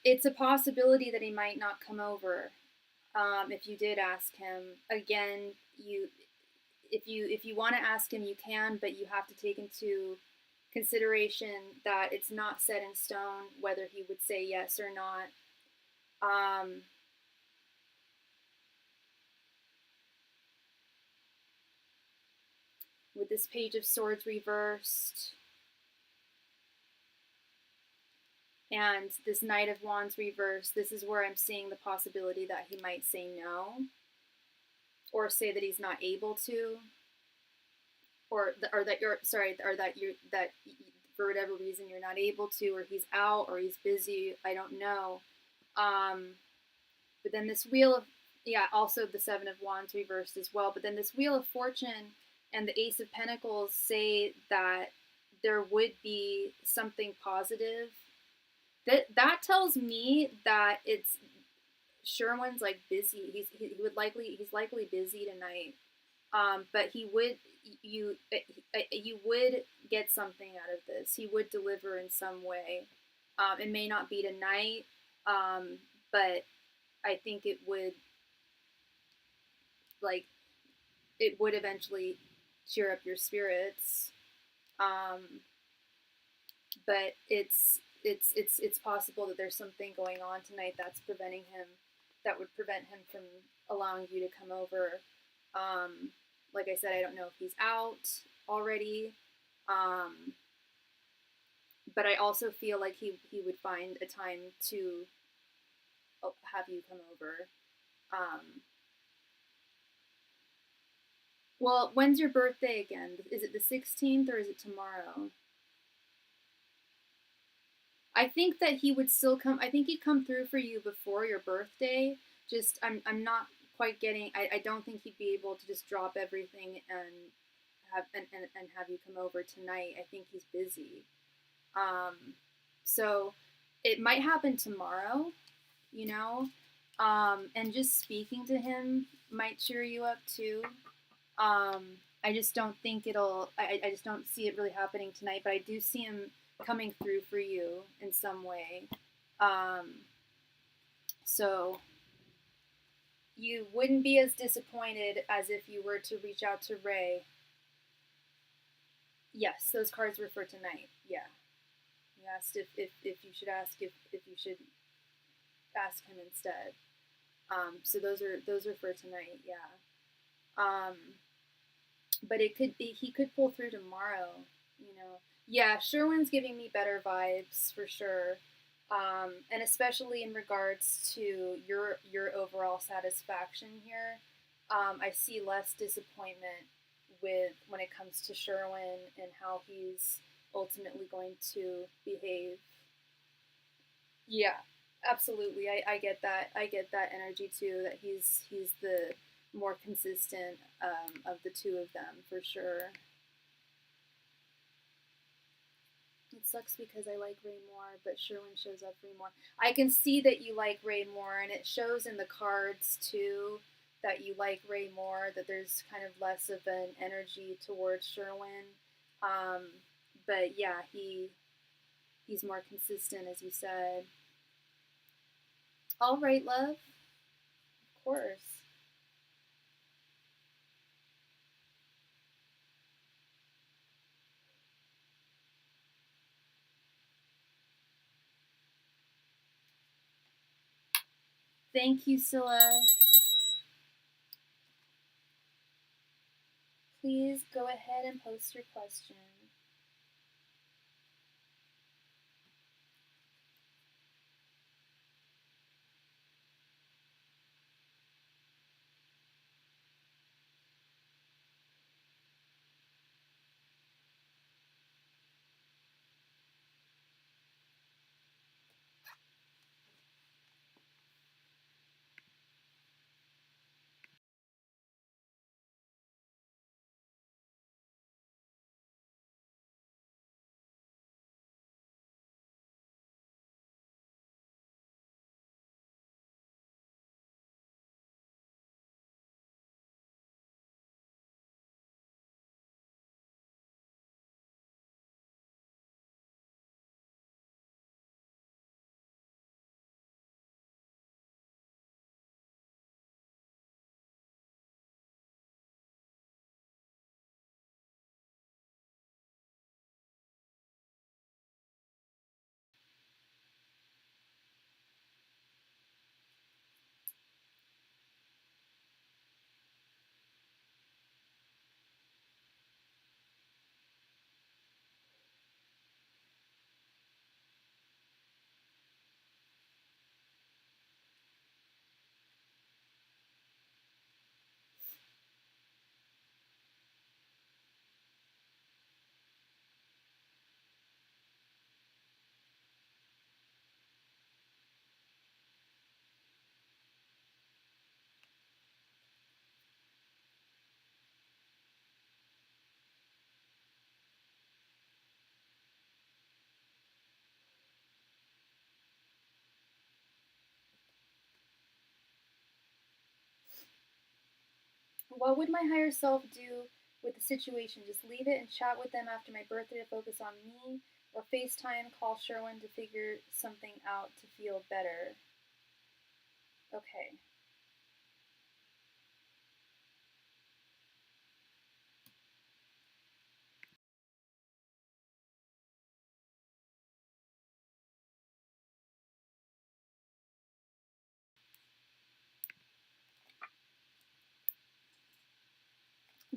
It's a possibility that he might not come over. If you did ask him again, if you want to ask him, you can, but you have to take into consideration that it's not set in stone whether he would say yes or not. With this Page of Swords reversed and this Knight of Wands reversed, this is where I'm seeing the possibility that he might say no, or say that he's not able to, or that you're sorry, or that for whatever reason you're not able to, or he's out, or he's busy. I don't know. But then this Wheel of, yeah, also the Seven of Wands reversed as well. But then this Wheel of Fortune and the Ace of Pentacles say that there would be something positive. That tells me that it's Sherwin's like busy. He's likely busy tonight. But he would you would get something out of this. He would deliver in some way. It may not be tonight, but I think it would eventually cheer up your spirits. But it's possible that there's something going on tonight that would prevent him from allowing you to come over. Like I said, I don't know if he's out already, but I also feel like he would find a time to have you come over. Well, when's your birthday again? Is it the 16th or is it tomorrow? I think that he would still come. I think he'd come through for you before your birthday. Just I'm not quite getting. I don't think he'd be able to just drop everything and have you come over tonight. I think he's busy. So it might happen tomorrow, you know. And just speaking to him might cheer you up too. I just don't think I just don't see it really happening tonight, but I do see him coming through for you in some way. So you wouldn't be as disappointed as if you were to reach out to Ray. Yes, those cards were for tonight. Yeah. You asked if you should ask if you should ask him instead. So those are for tonight, yeah. But it could be he could pull through tomorrow, you know. Yeah, Sherwin's giving me better vibes for sure. And especially in regards to your overall satisfaction here. I see less disappointment when it comes to Sherwin and how he's ultimately going to behave. Yeah, absolutely. I get that. I get that energy too. That he's the more consistent of the two of them for sure. It sucks because I like Ray more, but Sherwin shows up Ray more. I can see that you like Ray more, and it shows in the cards too that you like Ray more. That there's kind of less of an energy towards Sherwin. But yeah, he's more consistent, as you said. All right, love. Of course. Thank you, Scylla. Please go ahead and post your question. What would my higher self do with the situation? Just leave it and chat with them after my birthday to focus on me, or FaceTime, call Sherwin to figure something out to feel better? Okay.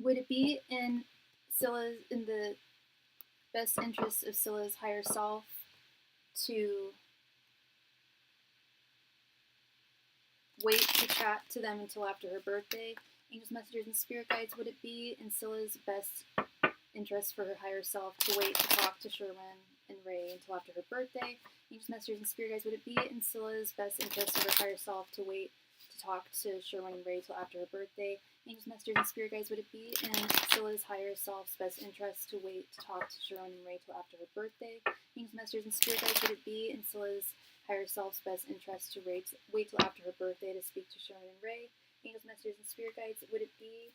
Would it be in the best interest of Scylla's higher self to wait to chat to them until after her birthday? Angels, messengers, and spirit guides, would it be in Scylla's best interest for her higher self to wait to talk to Sherwin and Ray until after her birthday? Angels, messengers, and spirit guides, would it be in Scylla's best interest for her higher self to wait to talk to Sherwin and Ray until after her birthday? Angels, messengers, and spirit guides, would it be in Scylla's higher self's best interest to wait to talk to Sherwin and Ray till after her birthday? Angels, messengers, and spirit guides, would it be in Scylla's higher self's best interest to wait till after her birthday to speak to Sherwin and Ray? Angels, messengers, and spirit guides, would it be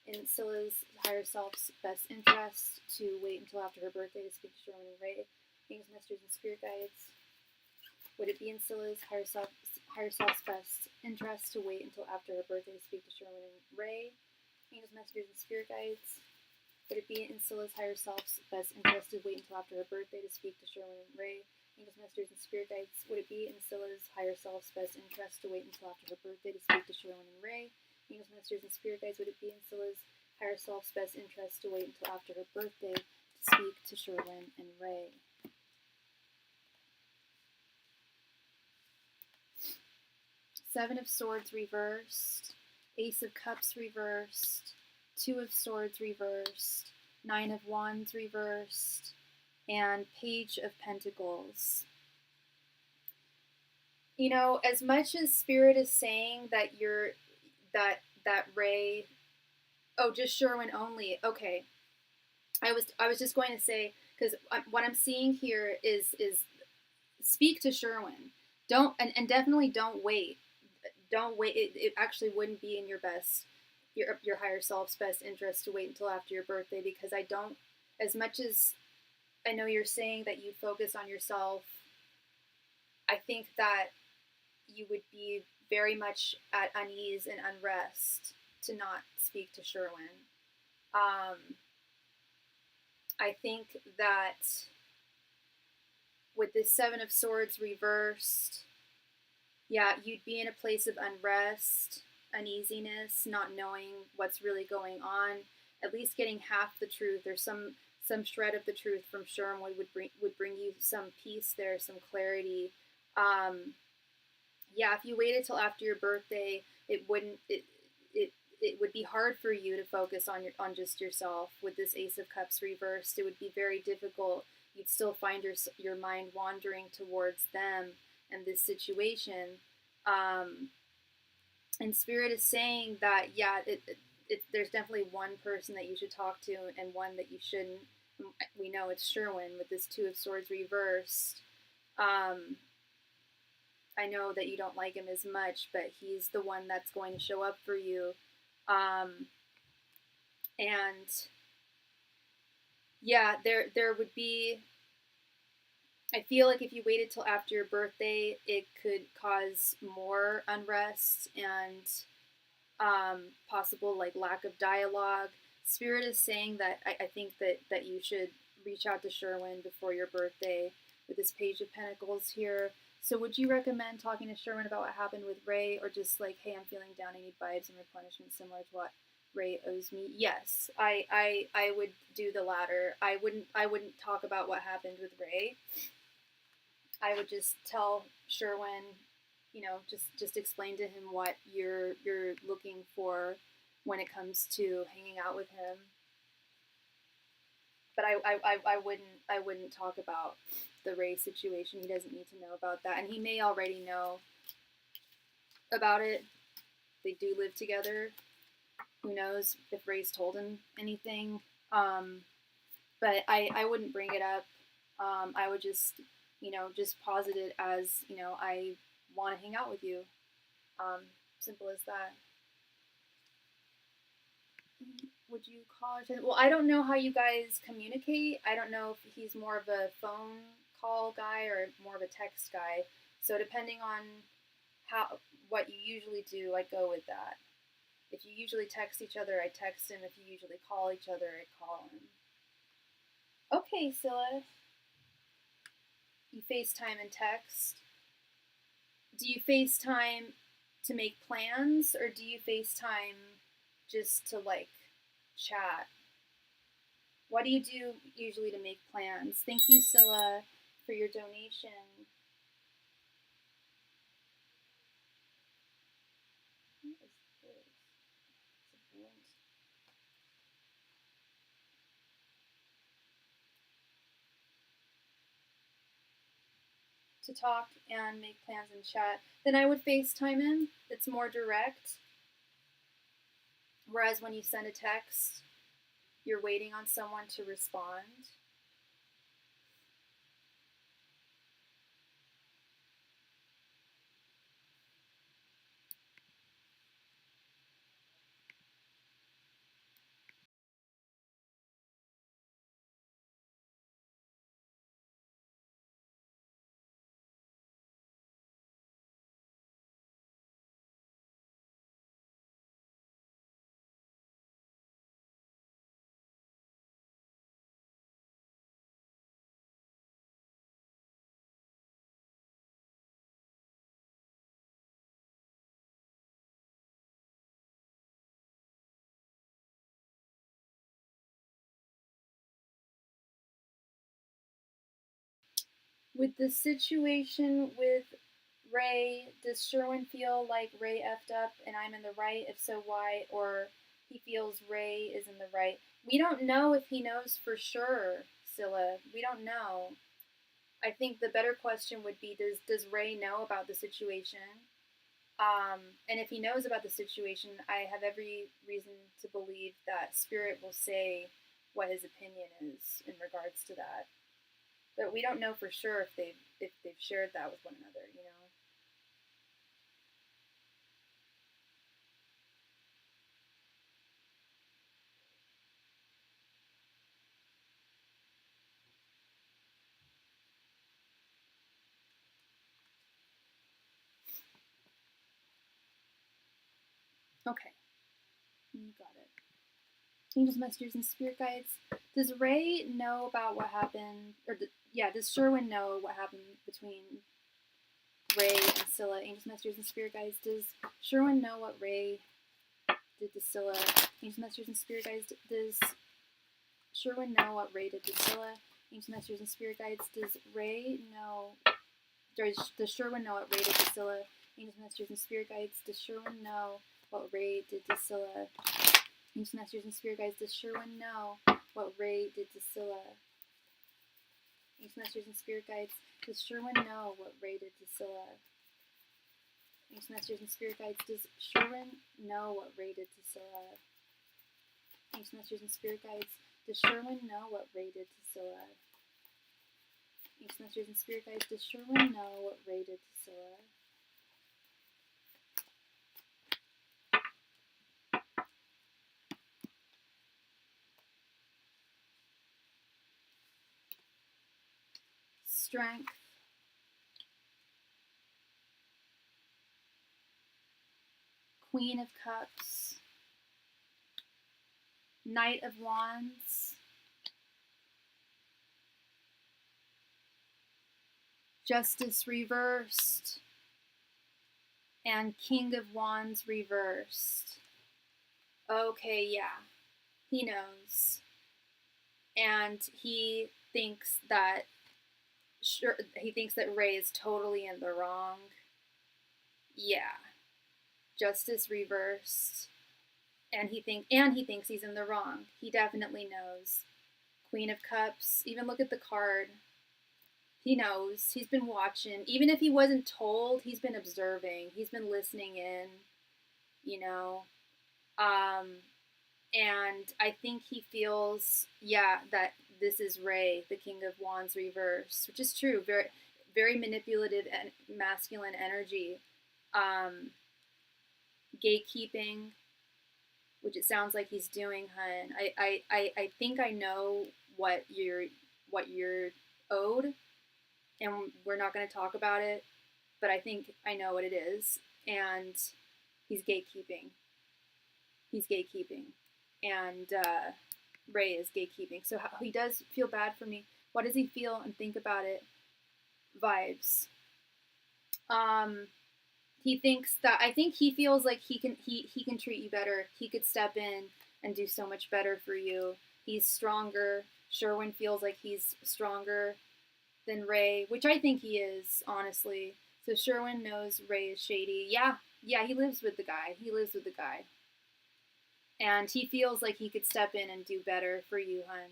in Scylla's higher self's best interest to wait until after her birthday to speak to Sherwin and Ray? Angels, messengers, and spirit guides, would it be in Scylla's higher self's best interest to wait until after her birthday to speak to Sherwin and Ray? Angels, messengers, and spirit guides, would it be in Scylla's higher self's best interest to wait until after her birthday to speak to Sherwin and Ray? Angels, messengers, and spirit guides, would it be in Scylla's higher self's best interest to wait until after her birthday to speak to Sherwin and Ray? Angels, messengers, and spirit guides, would it be in Scylla's higher self's best interest to wait until after her birthday to speak to Sherwin and Ray? Seven of Swords reversed, Ace of Cups reversed, Two of Swords reversed, Nine of Wands reversed, and Page of Pentacles. You know, as much as Spirit is saying that that Ray, oh, just Sherwin only. Okay, I was just going to say, because what I'm seeing here is speak to Sherwin. Don't and definitely don't wait. Don't wait. It actually wouldn't be in your higher self's best interest to wait until after your birthday, because I don't, as much as I know you're saying that you focus on yourself, I think that you would be very much at unease and unrest to not speak to Sherwin. I think that with this Seven of Swords reversed, yeah, you'd be in a place of unrest, uneasiness, not knowing what's really going on, at least getting half the truth or some shred of the truth from Sherwin would bring you some peace there, some clarity. Yeah, if you waited till after your birthday, it would be hard for you to focus on just yourself. With this Ace of Cups reversed, it would be very difficult. You'd still find your mind wandering towards them and this situation. And Spirit is saying that, yeah, there's definitely one person that you should talk to and one that you shouldn't. We know it's Sherwin with this Two of Swords reversed. I know that you don't like him as much, but he's the one that's going to show up for you. And yeah, there would be, I feel like if you waited till after your birthday, it could cause more unrest and possible like lack of dialogue. Spirit is saying that I think that you should reach out to Sherwin before your birthday with this Page of Pentacles here. So would you recommend talking to Sherwin about what happened with Ray, or just like, hey, I'm feeling down, I need vibes and replenishment similar to what Ray owes me? Yes, I would do the latter. I wouldn't talk about what happened with Ray. I would just tell Sherwin, you know, just explain to him what you're looking for when it comes to hanging out with him. But I wouldn't talk about the Ray situation. He doesn't need to know about that, and he may already know about it. They do live together. Who knows if Ray's told him anything? But I wouldn't bring it up. I would just, you know, just posit it as, you know, I want to hang out with you. Simple as that. would you call each other? Well, I don't know how you guys communicate. I don't know if he's more of a phone call guy or more of a text guy. So depending on what you usually do, I go with that. If you usually text each other, I text him. If you usually call each other, I call him. Okay, Scylla. You FaceTime and text. Do you FaceTime to make plans, or do you FaceTime just to, like, chat? What do you do usually to make plans? Thank you, Scylla, for your donation. What is this? It's a balloon. To talk and make plans and chat, then I would FaceTime him. It's more direct. Whereas when you send a text, you're waiting on someone to respond. With the situation with Ray, does Sherwin feel like Ray effed up and I'm in the right? If so, why? Or he feels Ray is in the right? We don't know if he knows for sure, Scylla. We don't know. I think the better question would be, does Ray know about the situation? And if he knows about the situation, I have every reason to believe that Spirit will say what his opinion is in regards to that. But we don't know for sure if they've shared that with one another, you know. Okay, you got it. Angels, messengers, and spirit guides. Does Ray know about what happened? Does Sherwin know what happened between Ray and Scylla? Angels, messengers, and spirit guides. Does Sherwin know what Ray did to Scylla? Angels, messengers, and spirit guides. Does Sherwin know what Ray did to Scylla? Angels, messengers, and spirit guides. Does Ray know? Does Sherwin know what Ray did to Scylla? Angels, messengers, and spirit guides. Does Sherwin know what Ray did to Scylla? Angels, messengers, and spirit guides. Does Sherwin know what Ray did to Scylla? Angels, messengers, and spirit guides. Does Sherwin know what Ray did to Scylla? Angels, messengers, and spirit guides. Does Sherwin know what Ray did to Scylla? Angels, messengers, and spirit guides. Does Sherwin know what Ray did to Scylla? Angels, messengers, and spirit guides. Does Sherwin know what Ray did to Scylla? Strength. Queen of Cups. Knight of Wands. Justice reversed. And King of Wands reversed. Okay, yeah. He knows. And he thinks that Ray is totally in the wrong. Yeah. Justice reversed. And he thinks he's in the wrong. He definitely knows. Queen of Cups. Even look at the card. He knows. He's been watching. Even if he wasn't told, he's been observing. He's been listening in, you know. And I think he feels, that this is Ray, the King of Wands reverse, which is true. Very, very manipulative and masculine energy. Gatekeeping. which it sounds like he's doing, hun. I think I know what you're owed, and we're not going to talk about it, but I think I know what it is, and he's gatekeeping. He's gatekeeping, and Ray is gatekeeping. So he does feel bad for me. What does he feel and think about it? Vibes. He thinks that, I think he feels like he can treat you better. He could step in and do so much better for you. He's stronger. Sherwin feels like he's stronger than Ray, which I think he is, honestly. So Sherwin knows Ray is shady. Yeah, he lives with the guy. And he feels like he could step in and do better for you, hun.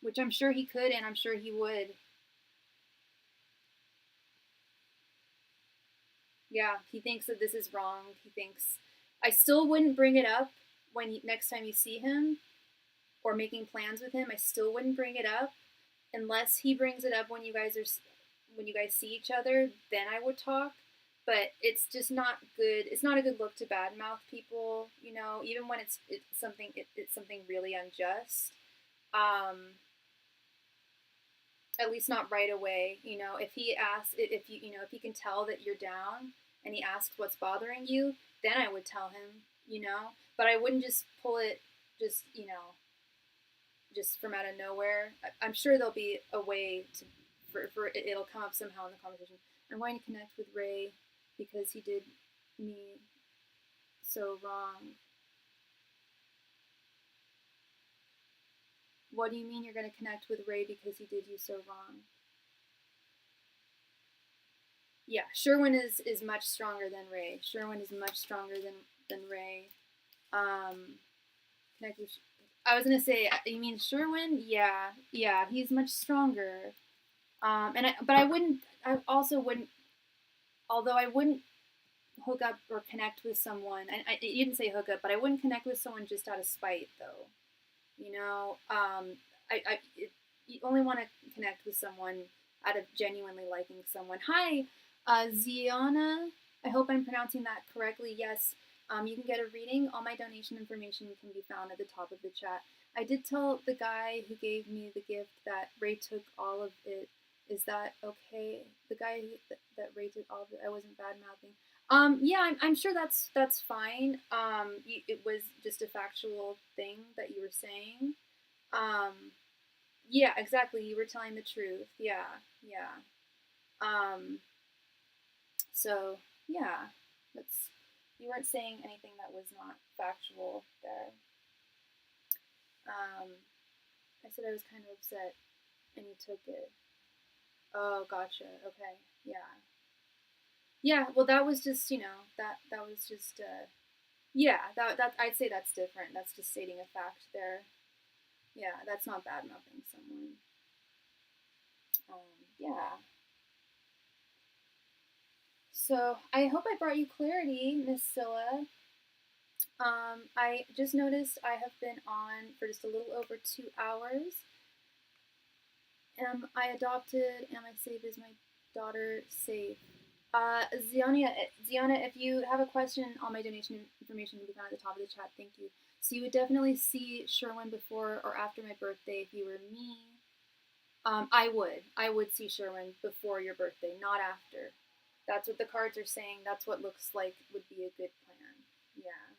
Which I'm sure he could, and I'm sure he would. Yeah, he thinks that this is wrong. He thinks I still wouldn't bring it up next time you see him or making plans with him. I still wouldn't bring it up unless he brings it up when you guys see each other. Then I would talk. But it's just not good. It's not a good look to badmouth people, even when it's something really unjust. At least not right away. If he asks, if he can tell that you're down and he asks what's bothering you, then I would tell him, But I wouldn't just pull it, just from out of nowhere. I'm sure there'll be a way for it'll come up somehow in the conversation. I'm going to connect with Ray because he did me so wrong. What do you mean you're going to connect with Ray because he did you so wrong? Yeah, Sherwin is much stronger than Ray. Sherwin is much stronger than Ray. Connect with. I was gonna say, you mean Sherwin? Yeah, he's much stronger. But I wouldn't. I also wouldn't. Although I wouldn't hook up or connect with someone, and you didn't say hook up, but I wouldn't connect with someone just out of spite, though. You only want to connect with someone out of genuinely liking someone. Hi, Ziana. I hope I'm pronouncing that correctly. Yes, you can get a reading. All my donation information can be found at the top of the chat. I did tell the guy who gave me the gift that Ray took all of it. Is that okay? The guy that Ray took all of it, I wasn't bad mouthing. Yeah, I'm sure that's fine. It was just a factual thing that you were saying. Yeah, exactly. You were telling the truth. Yeah. So yeah, you weren't saying anything that was not factual there. I said I was kind of upset, and you took it. Oh, gotcha. Okay. Yeah. Well, that was just that was just yeah. That I'd say that's different. That's just stating a fact there. Yeah, that's not bad mouthing someone. Yeah. So I hope I brought you clarity, Miss Scylla. I just noticed I have been on for just a little over 2 hours. Am I adopted? Am I safe? Is my daughter safe? Ziana, if you have a question, all my donation information will be found at the top of the chat. Thank you. So you would definitely see Sherwin before or after my birthday if you were me. I would see Sherwin before your birthday, not after. That's what the cards are saying. That's what looks like would be a good plan. Yeah.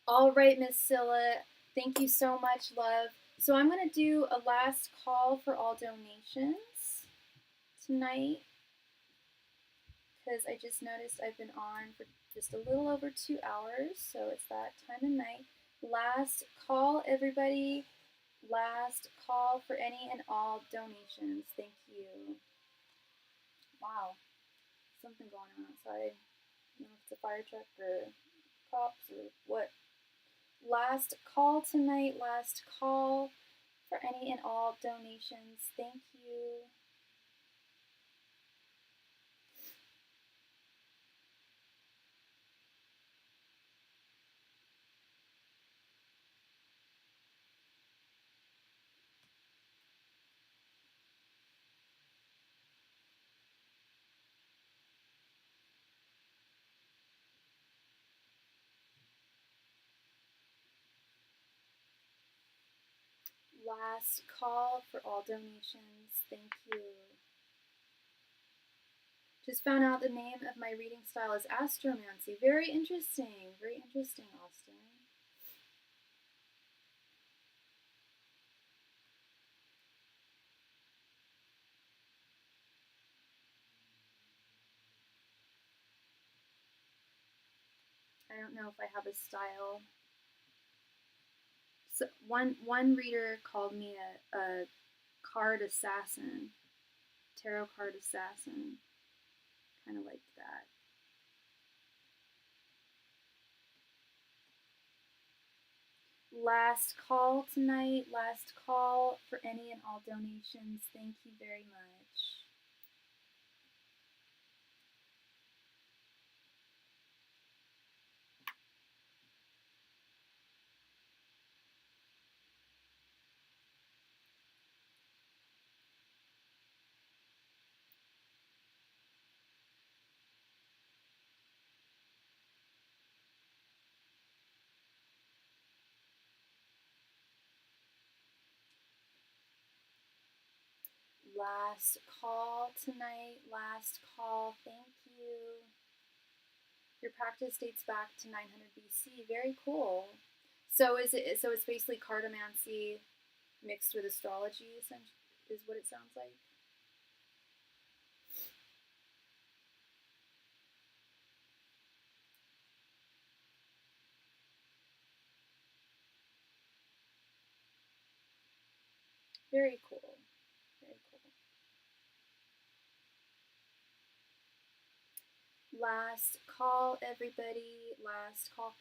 All right, Miss Scylla. Thank you so much, love. So I'm going to do a last call for all donations tonight because I just noticed I've been on for just a little over 2 hours, so it's that time of night. Last call, everybody. Last call for any and all donations. Thank you. Wow, something going on outside. I don't know if it's a fire truck or cops or what. Last call tonight. Last call for any and all donations. Thank you. Last call for all donations. Thank you. Just found out the name of my reading style is astromancy. Very interesting. Very interesting, Austin. I don't know if I have a style. So one reader called me a card assassin, tarot card assassin. Kind of liked that. Last call tonight. Last call for any and all donations. Thank you very much. Last call tonight. Last call. Thank you. Your practice dates back to 900 BC. Very cool. So is it? So it's basically cartomancy mixed with astrology, essentially, is what it sounds like. Very cool. Very cool. Last call, everybody. Last call.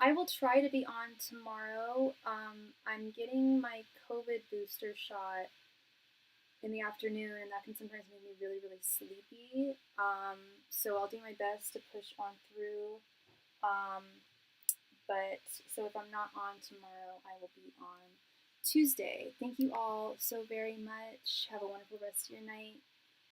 I will try to be on tomorrow. I'm getting my COVID booster shot in the afternoon, and that can sometimes make me really, really sleepy. So I'll do my best to push on through. But so if I'm not on tomorrow, I will be on Tuesday. Thank you all so very much. Have a wonderful rest of your night.